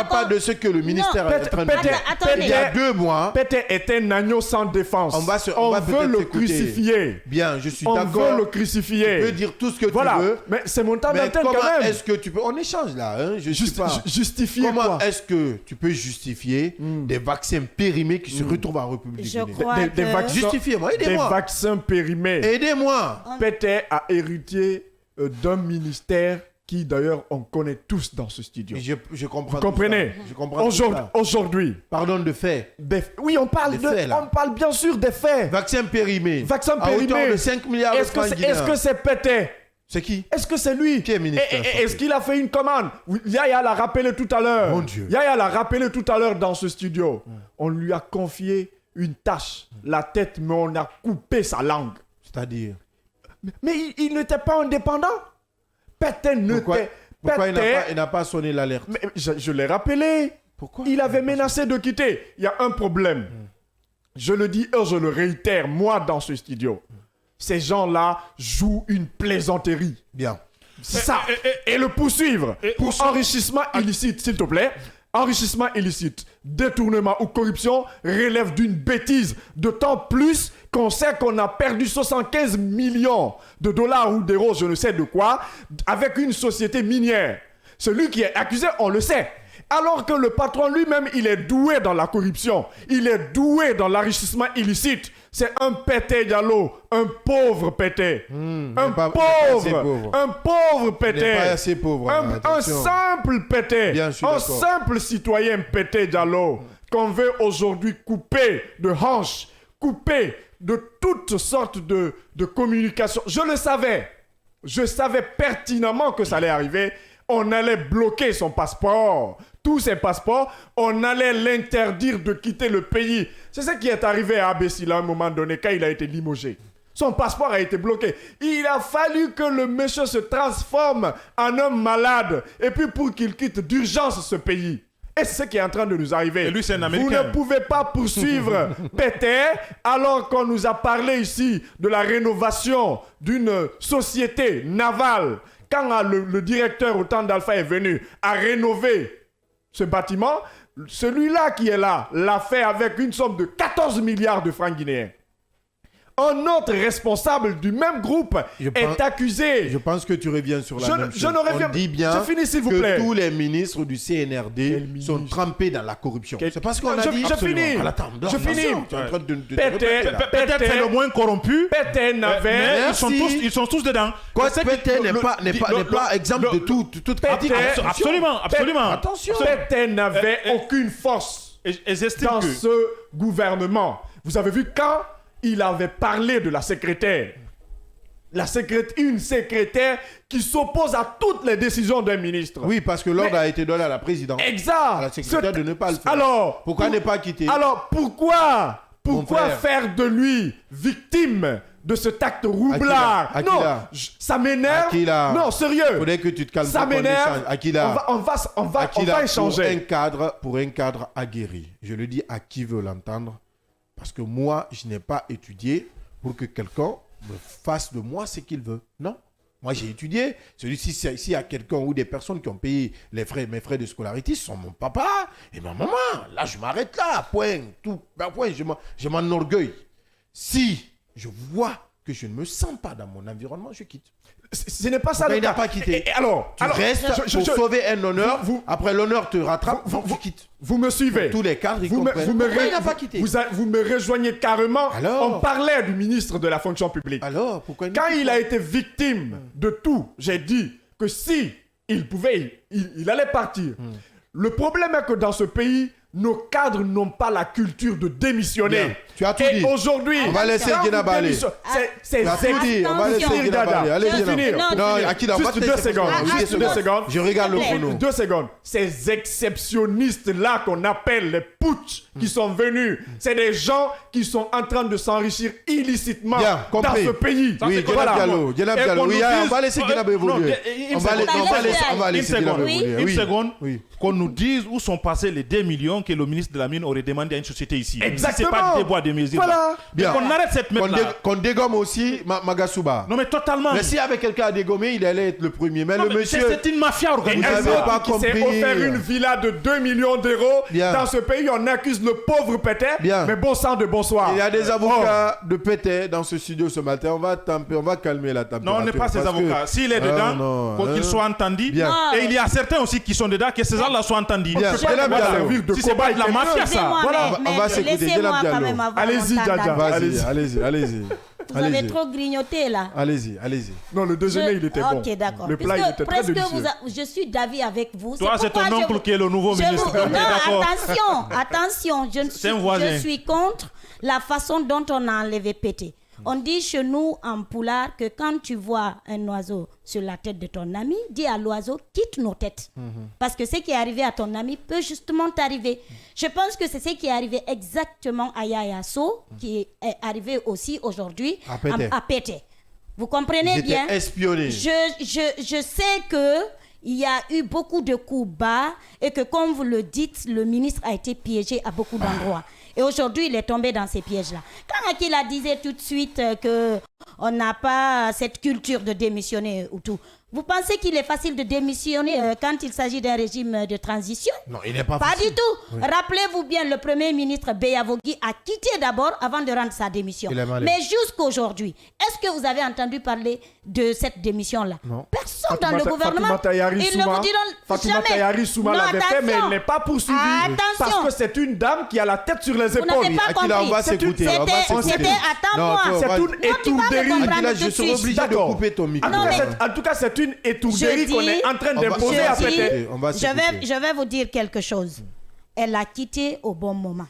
pas de ce que le ministère est en train de dire. Il y a 2 mois, Pété est un agneau sans défense. On veut le crucifier. Bien, je suis d'accord. On veut le crucifier. Tu peux dire tout ce que tu veux. Mais c'est mon temps d'antenne quand même. Est-ce que tu peux... On échange là, hein? Justifier quoi? Comment est-ce que tu peux justifier des vaccins périmés qui se retrouvent en République guinéenne? Justifiez-moi, aidez-moi. Des vaccins périmés. Aidez-moi. Pété a hérité d'un ministère qui d'ailleurs on connaît tous dans ce studio. Je comprends. Vous comprenez? Je comprends. Aujourd'hui. Pardon, de faits. Oui, on parle on parle bien sûr des faits. Vaccins périmés. À hauteur de 5 milliards de francs guinéens. Est-ce que c'est Pété C'est qui? Est-ce que c'est lui? Qui est ministre de la Santé? Est-ce qu'il a fait une commande? Yaya l'a rappelé tout à l'heure. Mon Dieu. Yaya l'a rappelé tout à l'heure dans ce studio. On lui a confié une tâche, la tête, mais on a coupé sa langue. C'est-à-dire? Mais il n'était pas indépendant. Pétain n'était... Pourquoi il n'a pas sonné l'alerte? Mais je l'ai rappelé. Pourquoi? Il avait menacé de quitter. Il y a un problème. Je le dis et je le réitère, moi, dans ce studio. Ces gens-là jouent une plaisanterie. Bien. C'est ça. Et le poursuivre pour enrichissement illicite, s'il te plaît. Enrichissement illicite, détournement ou corruption relève d'une bêtise. D'autant plus qu'on sait qu'on a perdu 75 millions de dollars ou d'euros, je ne sais de quoi, avec une société minière. Celui qui est accusé, on le sait. Alors que le patron lui-même, il est doué dans la corruption. Il est doué dans l'enrichissement illicite. C'est un Pété Diallo, un pauvre Pété. Un pauvre Pété. Il n'est pas assez pauvre. Un simple Pété. Bien sûr, un d'accord. simple citoyen Pété Diallo qu'on veut aujourd'hui couper de hanches, couper de toutes sortes de communications. Je le savais. Je savais pertinemment que ça allait arriver. On allait bloquer son passeport, tous ses passeports, on allait l'interdire de quitter le pays. C'est ce qui est arrivé à Abessila à un moment donné quand il a été limogé. Son passeport a été bloqué. Il a fallu que le monsieur se transforme en homme malade et puis pour qu'il quitte d'urgence ce pays. Et c'est ce qui est en train de nous arriver. Et lui, c'est un Vous Américain. ne pouvez pas poursuivre Pété alors qu'on nous a parlé ici de la rénovation d'une société navale. Quand le directeur au temps d'Alpha est venu à rénover ce bâtiment, celui-là qui est là l'a fait avec une somme de 14 milliards de francs guinéens. Un autre responsable du même groupe est accusé. Je pense que tu reviens sur la même chose. Je ne reviens. On dit bien Je finis, s'il vous que plaît. tous les ministres du CNRD sont trempés dans la corruption. C'est parce qu'on a dit... Je finis. Je finis. Tu es en train de te répéter, là. Peut-être c'est le moins corrompu. Pété n'avait... Mais Merci. ils sont tous dedans. Quoi, C'est Pété que n'est pas exemple de toute critique. Absolument. Attention. Pété n'avait aucune force Et j'estime dans que... ce gouvernement. Vous avez vu quand il avait parlé de la secrétaire. Une secrétaire qui s'oppose à toutes les décisions d'un ministre. Oui, parce que l'ordre a été donné à la présidente. Exact. À la secrétaire de ne pas le faire. Alors, pourquoi ne pas quitter? Alors, pourquoi frère. faire de lui victime de cet acte roublard? Akila. Non, ça m'énerve. Akila. Non, sérieux. Faudrait que tu te calmes. Ça m'énerve. Akila. On va échanger. Pour un cadre aguerri. Je le dis à qui veut l'entendre. Parce que moi, je n'ai pas étudié pour que quelqu'un me fasse de moi ce qu'il veut. Non. Moi, j'ai étudié. S'il y a quelqu'un ou des personnes qui ont payé mes frais de scolarité, ce sont mon papa et ma maman. Là, je m'arrête là. Point. Tout. Point. Je m'enorgueille. Si je vois que je ne me sens pas dans mon environnement, je quitte. Ce n'est pas ça le cas. Il n'a pas quitté. Alors, tu restes pour sauver un honneur. Après, l'honneur te rattrape. Tu quittes. Vous me suivez. Tous les cadres, ils vous comprennent. me Il n'a pas quitté. Vous me rejoignez carrément. Alors, on parlait du ministre de la fonction publique. Alors, pourquoi quand il a été victime de tout, j'ai dit que si il pouvait, il allait partir. Le problème est que dans ce pays, nos cadres n'ont pas la culture de démissionner. Bien. Tu as tout et dit. aujourd'hui, on va laisser Guénaba aller. C'est Tu as tout dit. On va laisser Guénaba aller. Allez, Guénaba. Non, Akila, on va te juste 2 secondes. Juste 2 secondes. Je regarde le chrono. 2 secondes. Ces exceptionnistes-là qu'on appelle les putsch qui sont venus, c'est des gens qui sont en train de s'enrichir illicitement dans ce pays. Oui, Guénaba Diallo. Oui, on va laisser Guénaba évoluer. On va laisser Guénaba évoluer. Une seconde. Qu'on nous dise où sont passés les 2 millions que le ministre de la Mine aurait demandé à une société ici. Exactement. C'est pas des bois de mesures. Voilà. Bien. Qu'on arrête cette merde-là. Qu'on dégomme aussi Magasuba. Non, mais totalement. Mais s'il y avait quelqu'un à dégommer, il allait être le premier. Mais non, le monsieur... C'est une mafia organisée. Vous n'avez pas compris. Qui s'est offert une villa de 2 millions d'euros. Dans ce pays, on accuse le pauvre Pété. Mais bon sang de bonsoir. Il y a des avocats de Pété dans ce studio ce matin. On va calmer la température. Non, on n'est pas ces avocats. S'il est dedans, faut qu'il soit entendu. Et il y a certains aussi qui sont dedans, que ces gens-là soient entendus. Si c'est pas de la mafia, ça. Voilà, on va s'écouter. Allez-y, Djadja. Allez-y. Vous avez trop grignoté là. Allez-y. Non, le déjeuner, il était bon. Ok, d'accord. Le plat, il était très délicieux. Je suis d'avis avec vous. Toi, c'est ton oncle qui est le nouveau ministre. Non, attention. Je suis contre la façon dont on a enlevé Pété. On dit chez nous en Pulaar que quand tu vois un oiseau sur la tête de ton ami, dis à l'oiseau, quitte nos têtes. Parce que ce qui est arrivé à ton ami peut justement t'arriver. Je pense que c'est ce qui est arrivé exactement à Yaya Sow, qui est arrivé aussi aujourd'hui à Pété. Vous comprenez bien? J'étais espionné. Je sais que il y a eu beaucoup de coups bas et que, comme vous le dites, le ministre a été piégé à beaucoup d'endroits. Et aujourd'hui, il est tombé dans ces pièges-là. Quand Akila disait tout de suite qu'on n'a pas cette culture de démissionner ou tout, vous pensez qu'il est facile de démissionner quand il s'agit d'un régime de transition? Non, il n'est pas Pas facile. du tout. Oui. Rappelez-vous bien, le Premier ministre Beyavogi a quitté d'abord avant de rendre sa démission. Mais jusqu'aujourd'hui, est-ce que vous avez entendu parler de cette démission-là? Non. Personne dans le gouvernement. Ils ne vous diront Fatima Tayari Souma l'avait fait, mais elle n'est pas poursuivie. Parce que c'est une dame qui a la tête sur les épaules. Vous n'avez pas compris. On va s'écouter. C'était attends-moi. C'est une étourderie. Akila, je serai obligé de couper ton micro. En tout cas, c'est une étourderie qu'on est en train d'imposer à Pété. Je vais vous dire quelque chose. Elle a quitté au bon moment.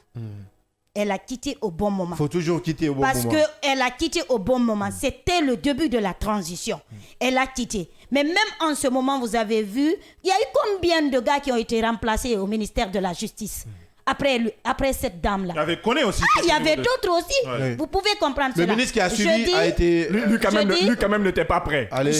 Elle a quitté au bon moment. Il faut toujours quitter au bon moment. Parce qu'elle a quitté au bon moment. C'était le début de la transition. Elle a quitté. Mais même en ce moment, vous avez vu, il y a eu combien de gars qui ont été remplacés au ministère de la Justice après cette dame-là? Il y avait Koné aussi. Il y avait d'autres aussi. Ouais. Vous pouvez comprendre cela. Le ministre qui a suivi a été... Lui, quand même, n'était pas prêt. Allez,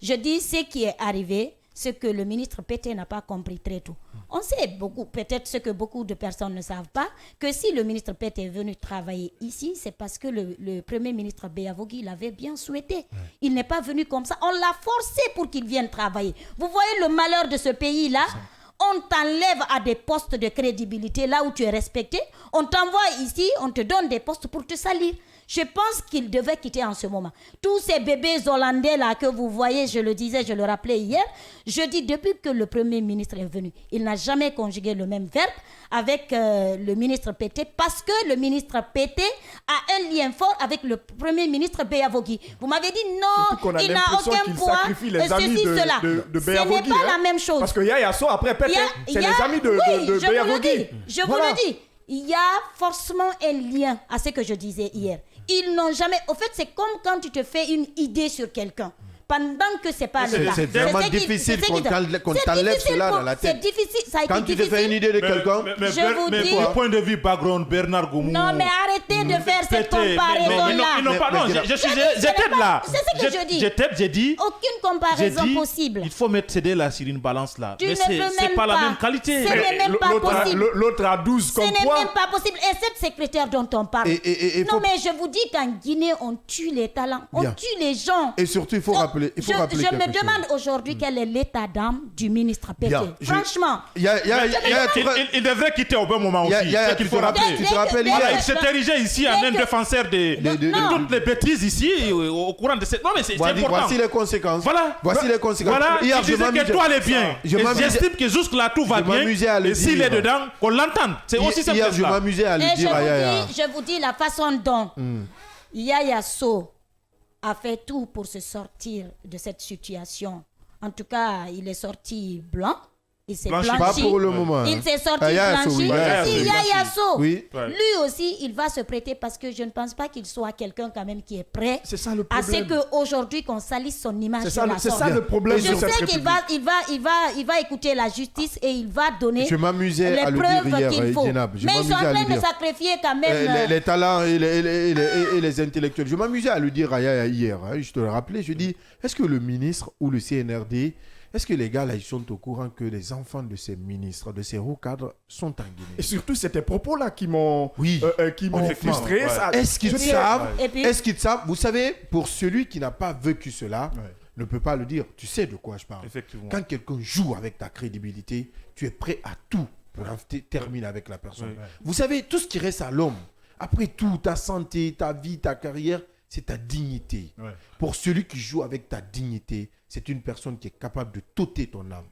je dis ce qui est arrivé, ce que le ministre Pété n'a pas compris très tôt. On sait peut-être ce que beaucoup de personnes ne savent pas, que si le ministre Pété est venu travailler ici, c'est parce que le Premier ministre Beyavogi l'avait bien souhaité. Il n'est pas venu comme ça. On l'a forcé pour qu'il vienne travailler. Vous voyez le malheur de ce pays-là? On t'enlève à des postes de crédibilité là où tu es respecté. On t'envoie ici, on te donne des postes pour te salir. Je pense qu'il devait quitter en ce moment. Tous ces bébés hollandais là que vous voyez, je le disais, je le rappelais hier, je dis depuis que le Premier ministre est venu, il n'a jamais conjugué le même verbe avec le ministre Pété parce que le ministre Pété a un lien fort avec le Premier ministre Beyavogi. Vous m'avez dit non, il n'a aucun poids. Les amis de Beyavogi, ce n'est pas la même chose. Parce que Yaya Sow après Pété, c'est les amis de Beyavogi. Je vous le dis. Il y a forcément un lien à ce que je disais hier. Ils n'ont jamais... Au fait, c'est comme quand tu te fais une idée sur quelqu'un. Pendant que c'est pas le cas. C'est vraiment difficile qu'on t'enlève cela dans la tête. C'est difficile. Ça a quand été tu te fais une idée de quelqu'un... Mais du point de vue background, Bernard Goumou... Non, mais arrêtez de faire cette comparaison-là. Non, j'étais là. C'est ce que je dis. J'ai dit... Aucune comparaison possible. Il faut mettre CD là sur une balance là. Mais c'est pas la même qualité. Ce n'est même pas possible. L'autre a 12 comme quoi. Ce n'est même pas possible. Et cette secrétaire dont on parle... Non, mais je vous dis qu'en Guinée, on tue les talents. On tue les gens. Et surtout, il faut rappeler... Je me demande aujourd'hui quel est l'état d'âme du ministre Pété. Franchement. Il devrait quitter au bon moment aussi. Tu te rappelles hier. Il s'est érigé ici en un défenseur de toutes les bêtises ici au courant de cette... Non mais c'est important. Voici les conséquences. Voici les conséquences. Voilà, il disait que tout allait bien. J'estime que jusque-là tout va bien. Et s'il est dedans, qu'on l'entende. C'est aussi simple que ça. Je m'amusais à le dire à Yaya. Je vous dis la façon dont Yaya Sow a fait tout pour se sortir de cette situation. En tout cas, il est sorti blanc. Il s'est blanchi. Pas pour le moment. Il s'est sorti blanchi. Yaya Sow. Oui. Lui aussi, il va se prêter parce que je ne pense pas qu'il soit quelqu'un quand même qui est prêt à ce qu'aujourd'hui qu'on salisse son image. C'est ça le problème. Je sais qu'il va écouter la justice et il va donner les preuves qu'il faut. Mais ils sont en train de sacrifier quand même les talents et les intellectuels. Je m'amusais à le dire à Yaya hier. Je te le rappelais. Je dis, est-ce que le ministre ou le CNRD... Est-ce que les gars là, ils sont au courant que les enfants de ces ministres, de ces hauts cadres sont en Guinée? Et surtout, c'est tes propos là qui m'ont frustré. Est-ce qu'ils savent? Est-ce qu'ils savent? Vous savez, pour celui qui n'a pas vécu cela, ne peut pas le dire. Tu sais de quoi je parle. Quand quelqu'un joue avec ta crédibilité, tu es prêt à tout pour terminer avec la personne. Vous savez, tout ce qui reste à l'homme, après tout, ta santé, ta vie, ta carrière, c'est ta dignité. Pour celui qui joue avec ta dignité, c'est une personne qui est capable de t'ôter ton âme.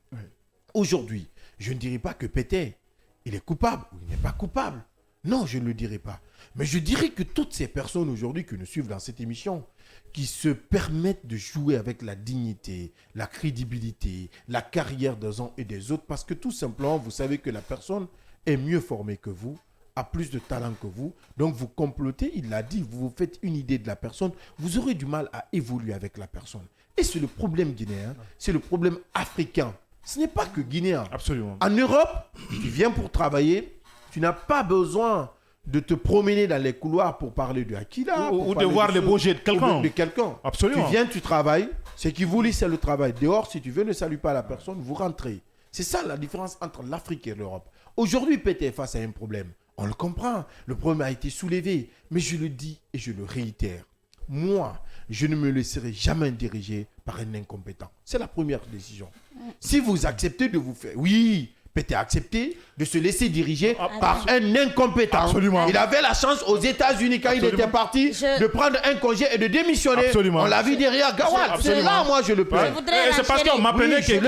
Aujourd'hui, je ne dirais pas que Pété, il est coupable ou il n'est pas coupable. Non, je ne le dirai pas. Mais je dirais que toutes ces personnes aujourd'hui qui nous suivent dans cette émission, qui se permettent de jouer avec la dignité, la crédibilité, la carrière des uns et des autres, parce que tout simplement, vous savez que la personne est mieux formée que vous, a plus de talent que vous. Donc vous complotez, il l'a dit, vous vous faites une idée de la personne, vous aurez du mal à évoluer avec la personne. Et c'est le problème guinéen, c'est le problème africain. Ce n'est pas que guinéen. Absolument. En Europe, tu viens pour travailler, tu n'as pas besoin de te promener dans les couloirs pour parler de Akila. Ou de voir les beaux jets de quelqu'un. Absolument. Tu viens, tu travailles. Ce qui vous lie, c'est le travail. Dehors, si tu veux, ne salue pas la personne, vous rentrez. C'est ça la différence entre l'Afrique et l'Europe. Aujourd'hui, PT est face à un problème. On le comprend. Le problème a été soulevé. Mais je le dis et je le réitère. Moi, je ne me laisserai jamais diriger par un incompétent. C'est la première décision. Si vous acceptez de vous faire... Oui, PT a accepté de se laisser diriger par un incompétent. Absolument. Il avait la chance aux États-Unis quand il était parti de prendre un congé et de démissionner. Absolument. On l'a vu derrière Gawad. C'est là, moi, je le plains. C'est parce qu'on m'appelait qu'il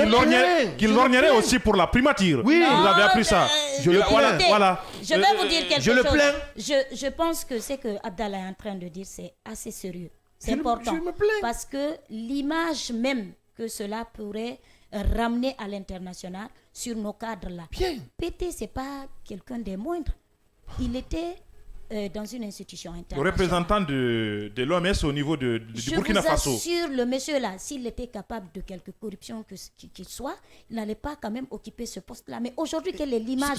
lorgnerait aussi pour la primature. Oui. Vous avez appris ça. Je le plains. Voilà. Je vais vous dire quelque chose. Je le plains. Je pense que ce que Abdallah est en train de dire, c'est assez sérieux. C'est Je important. me plains. Parce que l'image même que cela pourrait ramener à l'international sur nos cadres-là. Bien. PT, ce n'est pas quelqu'un des moindres. Il était dans une institution Le internationale. représentant de l'OMS au niveau du Burkina Faso. Je vous assure, le monsieur-là, s'il était capable de quelque corruption qu'il soit, il n'allait pas quand même occuper ce poste-là. Mais aujourd'hui, quelle est l'image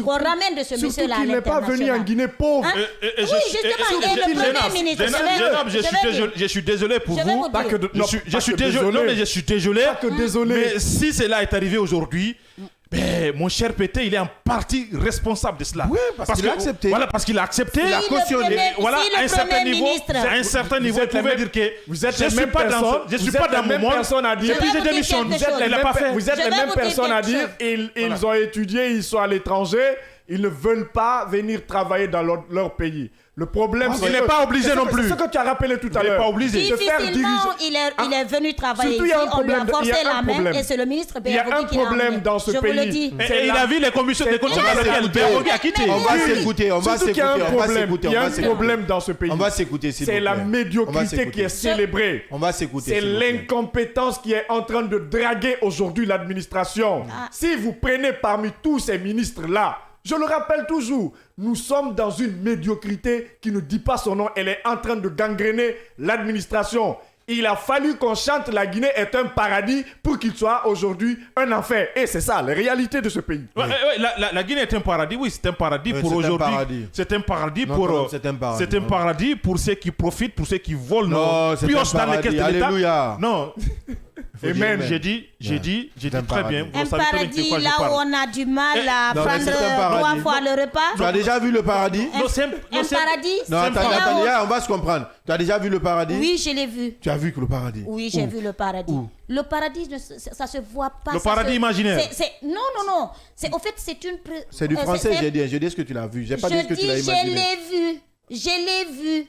qu'on ramène de ce monsieur-là à l'international? Surtout qu'il n'est pas venu en Guinée pauvre. Oui, justement, et le Premier ministre... Je suis désolé pour Je vais vous. vous dire. Je suis désolé. Non, mais je suis désolé. Désolé. Mais si cela est arrivé aujourd'hui, ben, mon cher Pété, il est en partie responsable de cela. Oui, parce qu'il a accepté. Voilà, parce qu'il a accepté. Il a cautionné. Voilà, à un certain niveau, vous pouvez dire que vous êtes je les suis mêmes pas dans personnes. je suis pas dans mon monde. À dire. Je vais vous dire quelque chose. Il l'a pas fait. Vous êtes les mêmes personnes à dire. Ils ont étudié, ils sont à l'étranger. Ils ne veulent pas venir travailler dans leur pays. Le problème, il n'est pas obligé non plus. C'est ce que tu as rappelé tout à l'heure. Il n'est pas obligé. Difficilement, il est venu travailler ici. On lui a forcé la main et c'est le ministre Il y a un problème dans ce pays. Je vous le dis. Et il a vu les conditions dans lesquelles Béabogi a quitté. On va s'écouter, on va s'écouter. Il y a un problème dans ce pays. On va s'écouter, s'il vous plaît. C'est la médiocrité qui est célébrée. On va s'écouter. C'est l'incompétence qui est en train de draguer aujourd'hui l'administration. Si vous prenez parmi tous ces ministres-là, je le rappelle toujours, nous sommes dans une médiocrité qui ne dit pas son nom. Elle est en train de gangréner l'administration. Il a fallu qu'on chante la Guinée est un paradis pour qu'il soit aujourd'hui un enfer. Et c'est ça, la réalité de ce pays. Ouais, la Guinée est un paradis, oui, c'est un paradis pour aujourd'hui. C'est un paradis pour. C'est un paradis pour ceux qui profitent, pour ceux qui volent nos pioches dans les caisses de l'État. Alléluia. Non. Amen. J'ai dit très bien. Un paradis là où on a du mal à prendre 3 fois le repas. Tu as déjà vu le paradis? Un paradis? Non, attends, on va se comprendre. Tu as déjà vu le paradis? Oui, je l'ai vu. Tu as vu que le paradis? Oui, j'ai vu le paradis. Où? Le paradis, ça se voit pas. Le paradis imaginaire. Non. Au fait, c'est une... C'est du français, j'ai dit. Je dis ce que tu l'as vu. J'ai pas dit ce que tu l'as imaginé. Je l'ai vu.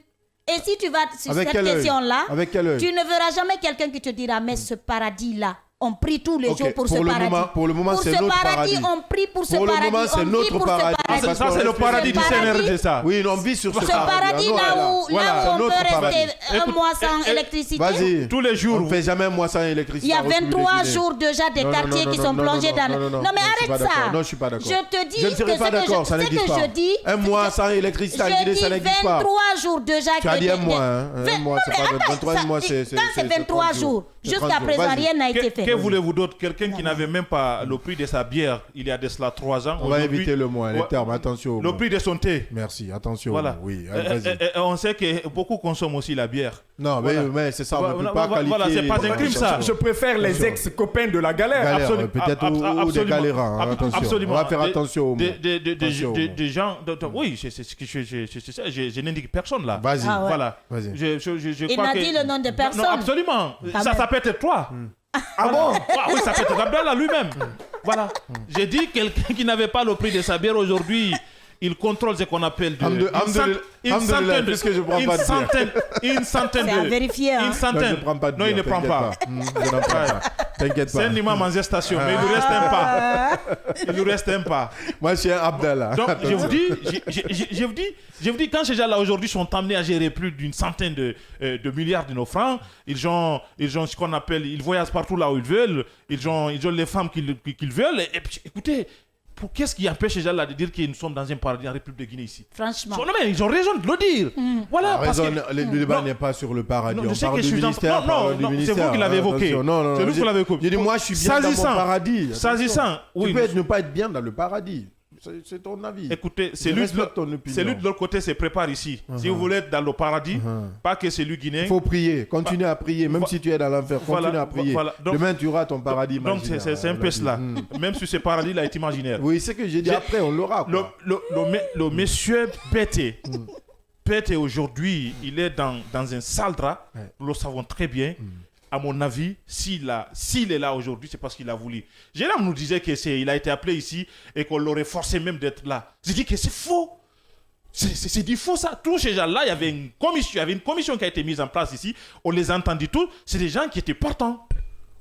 Et si tu vas sur avec cette question-là, tu ne verras jamais quelqu'un qui te dira, mais ce paradis-là, on prie tous les jours pour ce paradis. Pour le moment, c'est notre paradis. On prie pour ce paradis. Pour le moment, c'est notre paradis. Ça, c'est le paradis du CNRD, ça. Oui, on vit sur ce paradis là où on peut rester un mois sans électricité. Vas-y. Tous les jours. On ne fait jamais un mois sans électricité. Il y a 23 jours déjà des quartiers qui sont plongés dans... Non, mais arrête ça. Non, je suis pas d'accord. Je te dis je ne serai pas d'accord, ça n'existe pas. Un mois sans électricité en Guinée, ça n'existe pas. 23 jours déjà. Tu as dit un mois. Un mois, c'est pas 23 mois, c'est... Quand c'est 23 jours, jusqu'à présent, rien n'a été fait. Que voulez-vous d'autre? Quelqu'un qui n'avait même pas le prix de sa bière il y a de cela 3 ans. On va éviter le mot, les termes, attention. Le prix de son thé. Merci, attention. Voilà. Oui, vas-y. On sait que beaucoup consomment aussi la bière. Non, mais c'est ça, on ne peut pas qualifier... Voilà, c'est pas un crime ça. Je préfère les ex-copains de la galère. Peut-être ou des galérants, attention. Absolument. On va faire attention. Des gens... Oui, je n'indique personne là. Vas-y. Voilà. Il m'a dit le nom de personne. Non, absolument. Ça peut être toi. Ah bon? Oui, ça peut être Abdallah lui-même. Voilà. J'ai dit quelqu'un qui n'avait pas le prix de sa bière aujourd'hui, il contrôle ce qu'on appelle une centaine de... C'est à vérifier. Une centaine. Non, il ne prend pas. T'inquiète pas. C'est un imam en gestation, mais il nous reste un pas. Il nous reste un pas. Moi, je suis un Abdallah. Donc, je vous dis, quand ces gens-là aujourd'hui sont amenés à gérer plus d'une centaine de milliards de nos francs, ils ont ce qu'on appelle, ils voyagent partout là où ils veulent, ils ont les femmes qu'ils veulent. Et puis, écoutez, qu'est-ce qui empêche les gens là de dire que nous sommes dans un paradis en République de Guinée ici? Franchement. Non, mais ils ont raison de le dire. Voilà. Parce que, le débat n'est pas sur le paradis. Non, On je sais parle que du je suis ministère. non, c'est vous qui l'avez évoqué. Non, c'est vous qui l'avez évoqué. J'ai dit, moi, je suis bien dans mon paradis. S'agissant, Tu peux ne pas être bien dans le paradis. C'est ton avis. Écoutez, celui de l'autre côté se prépare ici. Si vous voulez être dans le paradis, pas que celui guinéen. Il faut prier, continue à prier, même si tu es dans l'enfer, continue à prier. Donc, demain, tu auras ton paradis imaginaire. Donc, c'est un peu cela. Même si ce paradis-là est imaginaire. Oui, c'est ce que j'ai dit. Après, on l'aura. Le monsieur Pété, aujourd'hui, il est dans un sale drap. Nous le savons très bien. À mon avis, s'il est là aujourd'hui, c'est parce qu'il a voulu. Jérôme nous disait qu'il a été appelé ici et qu'on l'aurait forcé même d'être là. J'ai dit que c'est faux. C'est du faux ça. Tous ces gens-là, il y avait une commission qui a été mise en place ici. On les a entendus tous. C'est des gens qui étaient partants.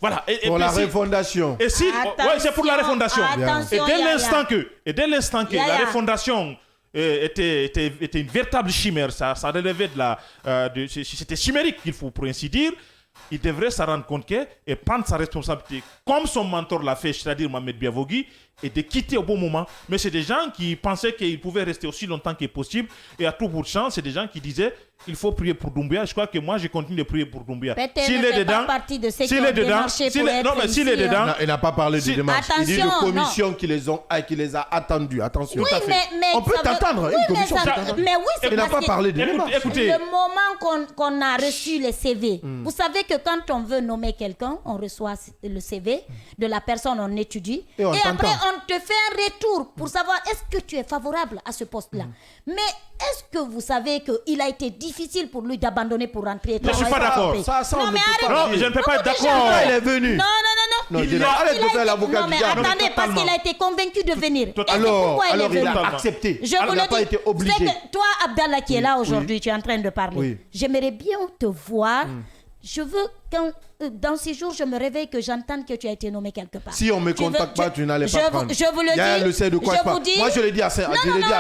Voilà. Pour la refondation. Ouais, c'est pour la refondation. Et dès l'instant que la refondation était une véritable chimère, ça relevait c'était chimérique, il faut pour ainsi dire. Il devrait se rendre compte et prendre sa responsabilité, comme son mentor l'a fait, c'est-à-dire Mohamed Biavogui, et de quitter au bon moment. Mais c'est des gens qui pensaient qu'ils pouvaient rester aussi longtemps que possible. Et à tout bout de champ, c'est des gens qui disaient il faut prier pour Doumbouya. Je crois que moi, je continue de prier pour Doumbouya. S'il est dedans, s'il est dedans, s'il est dedans, il n'a pas parlé de démarche. Il dit de commission qui les a attendus. Attention. Oui, mais on peut t'attendre. Une commission. Mais oui, c'est il n'a pas parlé de démarche. Écoutez, le moment qu'on a reçu les CV, vous savez que quand on veut nommer quelqu'un, on reçoit le CV de la personne, on étudie, et après on te fait un retour pour savoir est-ce que tu es favorable à ce poste-là. Mais est-ce que vous savez qu'il a été difficile pour lui d'abandonner pour rentrer? Je ne suis pas d'accord. Non, mais arrêtez. Non, je ne peux pas être d'accord. Il est venu. Non. Arrête de faire l'avocat du diable. Mais attendez, parce qu'il a été convaincu de venir. Alors, il a accepté. accepté. Je vous il n'a pas été obligé. Toi, Abdallah, qui est là aujourd'hui, tu es en train de parler. J'aimerais bien te voir. Je veux quand dans ces jours, je me réveille que j'entende que tu as été nommé quelque part. Si on me contacte pas, tu n'allais pas prendre. Je vous le dis. Elle sait de quoi je parle. Moi, je l'ai dit à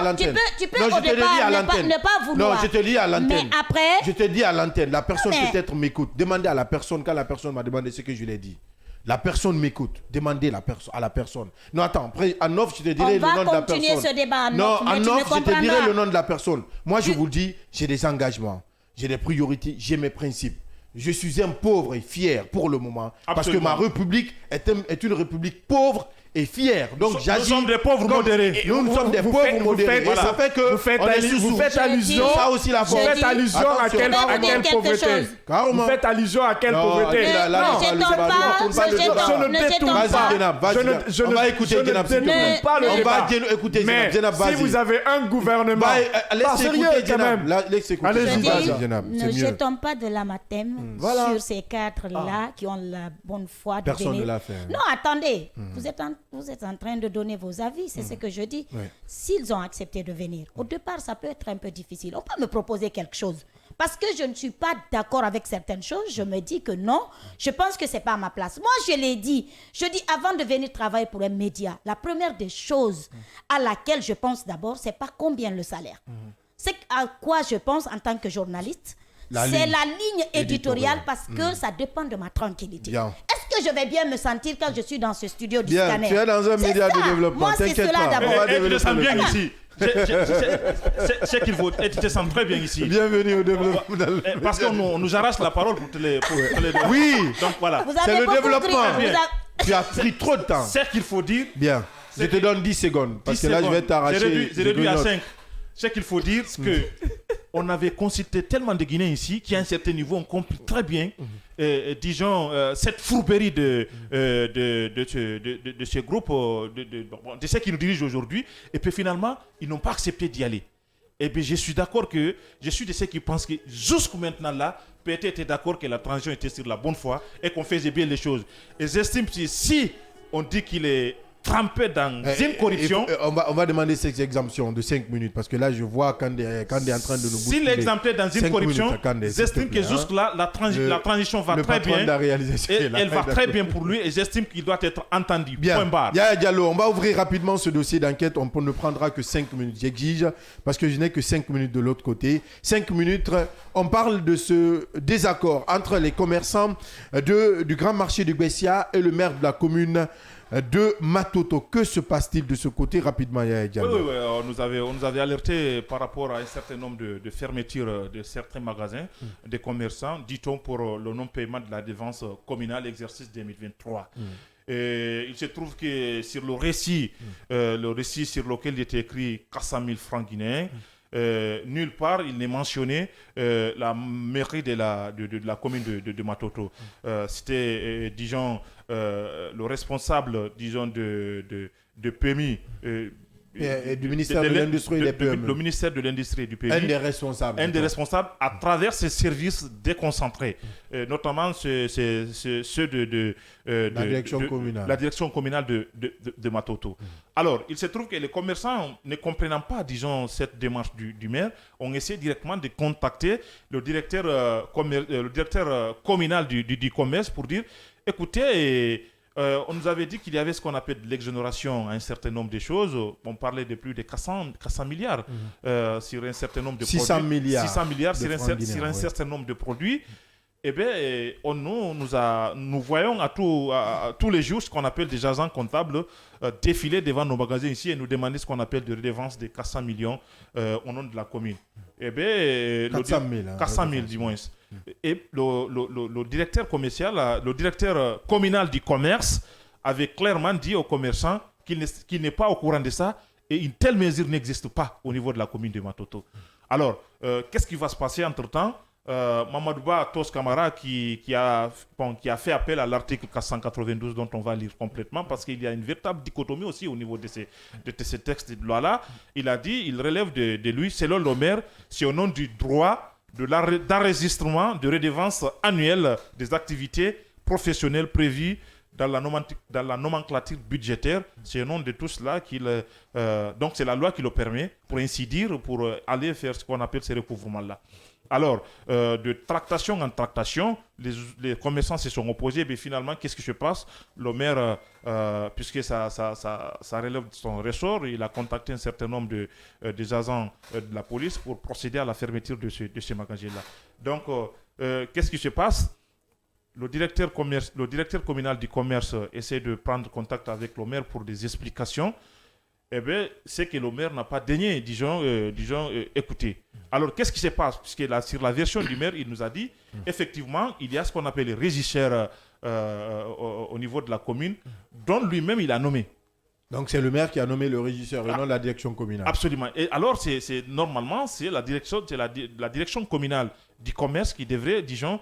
l'antenne. Tu peux au départ ne pas vouloir. Non, je te dis à l'antenne. Mais après. Je te dis à l'antenne. La personne peut-être m'écoute. Demandez à la personne quand la personne m'a demandé ce que je lui ai dit. La personne m'écoute. Demandez à la personne. Non, attends. Après, en off, je te dirai le nom de la personne. On va continuer ce débat en off. Non, en off, je te dirai le nom de la personne. Moi, je vous le dis, j'ai des engagements. J'ai des priorités. J'ai mes principes. Je suis un pauvre et fier pour le moment. Absolument. Parce que ma république est une république pauvre et fière. Donc j'agis. Nous sommes des pauvres modérés. Nous sommes des pauvres modérés. Voilà. Ça fait que vous faites allusion. Ça aussi la Vous faites allusion à quelle pauvreté? Vous faites allusion à quelle pauvreté? Je ne va écouter Genab. On va écouter Genab. Si vous avez un gouvernement, laisse écouter Genab. Ne jetons pas de l'anathème sur ces cadres-là qui ont la bonne foi de venir. Personne ne l'a fait. Non, attendez. Vous êtes en train de donner vos avis, c'est ce que je dis. Ouais. S'ils ont accepté de venir, au départ, ça peut être un peu difficile. On peut me proposer quelque chose. Parce que je ne suis pas d'accord avec certaines choses, je me dis que non, je pense que ce n'est pas à ma place. Moi, je l'ai dit. Je dis, avant de venir travailler pour un média, la première des choses à laquelle je pense d'abord, c'est pas combien le salaire. C'est à quoi je pense en tant que journaliste. C'est la ligne éditoriale parce que ça dépend de ma tranquillité. Bien. Est-ce que je vais bien me sentir quand je suis dans ce studio du Bien, scanner? tu es dans un média de développement. Moi, c'est T'inquiète cela pas. d'abord. Tu te sens bien ici. C'est qu'il faut. Tu te sens très bien ici. Bienvenue au développement. Parce qu'on nous arrache la parole pour te les donner. Oui. Donc voilà. C'est le développement. Crié, Tu as pris trop de temps. C'est qu'il faut dire. Bien. Je te donne 10 secondes. Parce que là, je vais t'arracher. J'ai réduit à 5. C'est qu'il faut dire que on avait consulté tellement de Guinéens ici qui à un certain niveau ont compris très bien, disons, cette fourberie de ce groupe, de ceux qui nous dirigent aujourd'hui. Et puis finalement, ils n'ont pas accepté d'y aller. Et bien, je suis d'accord que je suis de ceux qui pensent que jusqu'à maintenant là, peut-être était d'accord que la transition était sur la bonne voie et qu'on faisait bien les choses. Et j'estime que si on dit qu'il est trempé dans une corruption. On va demander cette exemption de 5 minutes parce que là, je vois quand il est en train de nous bousculer. S'il est exempté dans une corruption, j'estime que jusque-là, la transition va très bien. Elle va très bien pour lui et j'estime qu'il doit être entendu. Bien. Point barre. Yaya Diallo, on va ouvrir rapidement ce dossier d'enquête. On ne prendra que 5 minutes. J'exige parce que je n'ai que 5 minutes de l'autre côté. 5 minutes, on parle de ce désaccord entre les commerçants du grand marché de Bessia et le maire de la commune de Matoto. Que se passe-t-il de ce côté rapidement, Yaya Diallo? Oui, on nous avait alerté par rapport à un certain nombre de fermetures de certains magasins, des commerçants, dit-on, pour le non-paiement de la dépense communale exercice 2023. Et il se trouve que sur le récit sur lequel il était écrit 400 000 francs guinéens, nulle part il n'est mentionné la mairie de la commune de Matoto. C'était, disons, le responsable, disons, de PMI. Et du ministère de l'Industrie et des PME. Le ministère de l'Industrie et du PMI. Un des responsables. Un des responsables à travers ces services déconcentrés, notamment ceux de la direction communale. La direction communale de Matoto. Alors, il se trouve que les commerçants, ne comprenant pas, disons, cette démarche du maire, ont essayé directement de contacter le directeur communal du commerce pour dire, écoutez, on nous avait dit qu'il y avait ce qu'on appelle de l'exonération à un certain nombre de choses. On parlait de plus de 400 milliards sur un certain nombre de 600 produits. Milliards 600 milliards sur un ouais. certain nombre de produits. Eh bien, nous voyons à tous les jours ce qu'on appelle des agents comptables défiler devant nos magasins ici et nous demander ce qu'on appelle de redevance de 400 millions au nom de la commune. Eh bien, 400 000 du moins. Et le directeur commercial, le directeur communal du commerce avait clairement dit aux commerçants qu'il n'est pas au courant de ça et une telle mesure n'existe pas au niveau de la commune de Matoto. Alors, qu'est-ce qui va se passer entre-temps? Mamadouba Tos Kamara qui a fait appel à l'article 492 dont on va lire complètement parce qu'il y a une véritable dichotomie aussi au niveau de ces textes de loi-là. Il a dit, il relève de lui, selon le maire, c'est au nom du droit d'enregistrement de redevance annuelle des activités professionnelles prévues dans la nomenclature budgétaire. C'est au nom de tout cela donc c'est la loi qui le permet, pour ainsi dire, pour aller faire ce qu'on appelle ces recouvrements-là. Alors, de tractation en tractation, les commerçants se sont opposés, mais finalement, qu'est-ce qui se passe? Le maire, puisque ça relève de son ressort, il a contacté un certain nombre des agents de la police pour procéder à la fermeture de ces magasins-là. Donc, qu'est-ce qui se passe? Le directeur communal du commerce essaie de prendre contact avec le maire pour des explications. Eh bien, c'est que le maire n'a pas daigné, disons, écouter. Alors, qu'est-ce qui se passe? Puisque sur la version du maire, il nous a dit, effectivement, il y a ce qu'on appelle les régisseurs au niveau de la commune, dont lui-même il a nommé. Donc, c'est le maire qui a nommé le régisseur et non la direction communale. Absolument. Et alors, normalement, c'est la direction communale du commerce qui devrait, disons,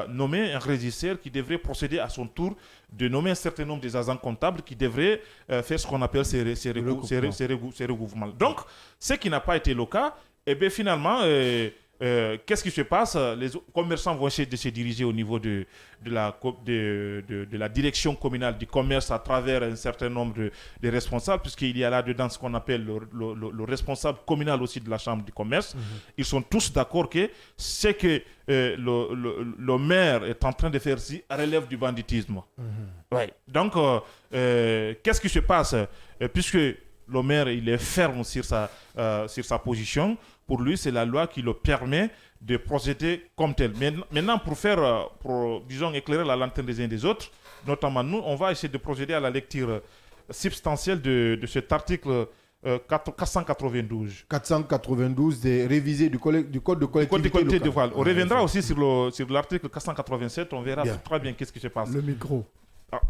nommer un régisseur qui devrait procéder à son tour de nommer un certain nombre des agents comptables qui devraient faire ce qu'on appelle ces recouvrements. Donc, ce qui n'a pas été le cas, et bien finalement, qu'est-ce qui se passe? Les commerçants vont essayer de se diriger au niveau de la direction communale du commerce à travers un certain nombre de responsables, puisqu'il y a là-dedans ce qu'on appelle le responsable communal aussi de la chambre du commerce. Ils sont tous d'accord que ce que le maire est en train de faire ici relève du banditisme. Ouais. Donc, qu'est-ce qui se passe? Puisque le maire il est ferme sur sa position, pour lui, c'est la loi qui le permet de procéder comme tel. Maintenant, pour disons, éclairer la lanterne des uns et des autres, notamment nous, on va essayer de procéder à la lecture substantielle de cet article 492. 492 des révisés du Code de collectivité locale. On reviendra aussi sur l'article 487, on verra très bien qu'est-ce qui se passe. Le micro.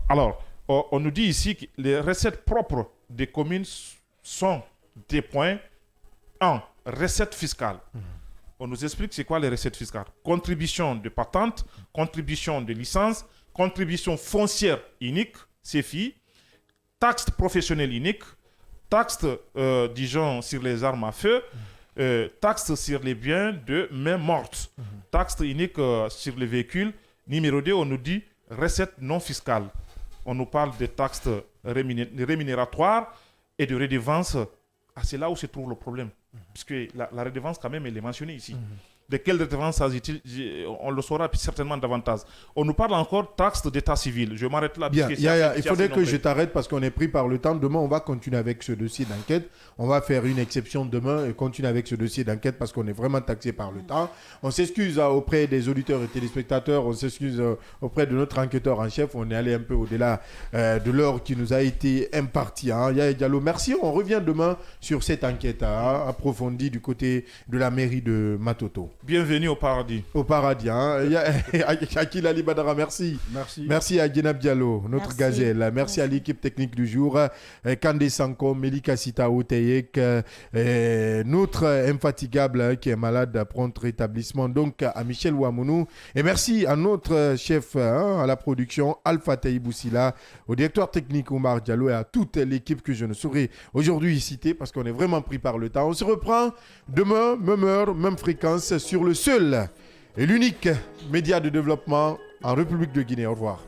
Alors, on nous dit ici que les recettes propres des communes sont des points 1. Recettes fiscales. On nous explique c'est quoi les recettes fiscales. Contribution de patente, contribution de licence, contribution foncière unique, CFI, taxe professionnelle unique, taxe, disons, sur les armes à feu, taxe sur les biens de main morte, taxe unique sur les véhicules. Numéro 2, on nous dit recettes non fiscales. On nous parle de taxes rémunératoire et de redevance. C'est là où se trouve le problème. Puisque la redevance, quand même, elle est mentionnée ici. De quelle référence s'agit-il? On le saura certainement davantage. On nous parle encore taxe d'état civil. Je m'arrête là. Bien, il faudrait que je t'arrête parce qu'on est pris par le temps. Demain, on va continuer avec ce dossier d'enquête. On va faire une exception demain et continuer avec ce dossier d'enquête parce qu'on est vraiment taxé par le temps. On s'excuse auprès des auditeurs et téléspectateurs. On s'excuse auprès de notre enquêteur en chef. On est allé un peu au-delà de l'heure qui nous a été impartie. Yaya Diallo, merci. On revient demain sur cette enquête approfondie du côté de la mairie de Matoto. Bienvenue au paradis. Au paradis. Akil Ali Badara, merci. Merci à Guénab Diallo, notre gazelle. Merci à l'équipe technique du jour. Kandé Sanko, Melika Sita Oteyek, notre infatigable qui est malade, prompt rétablissement. Donc à Michel Ouamounou. Et merci à notre chef à la production, Alpha Taïboussila, au directeur technique Oumar Diallo et à toute l'équipe que je ne saurais aujourd'hui citer parce qu'on est vraiment pris par le temps. On se reprend demain, même heure, même fréquence sur le seul et l'unique média de développement en République de Guinée. Au revoir.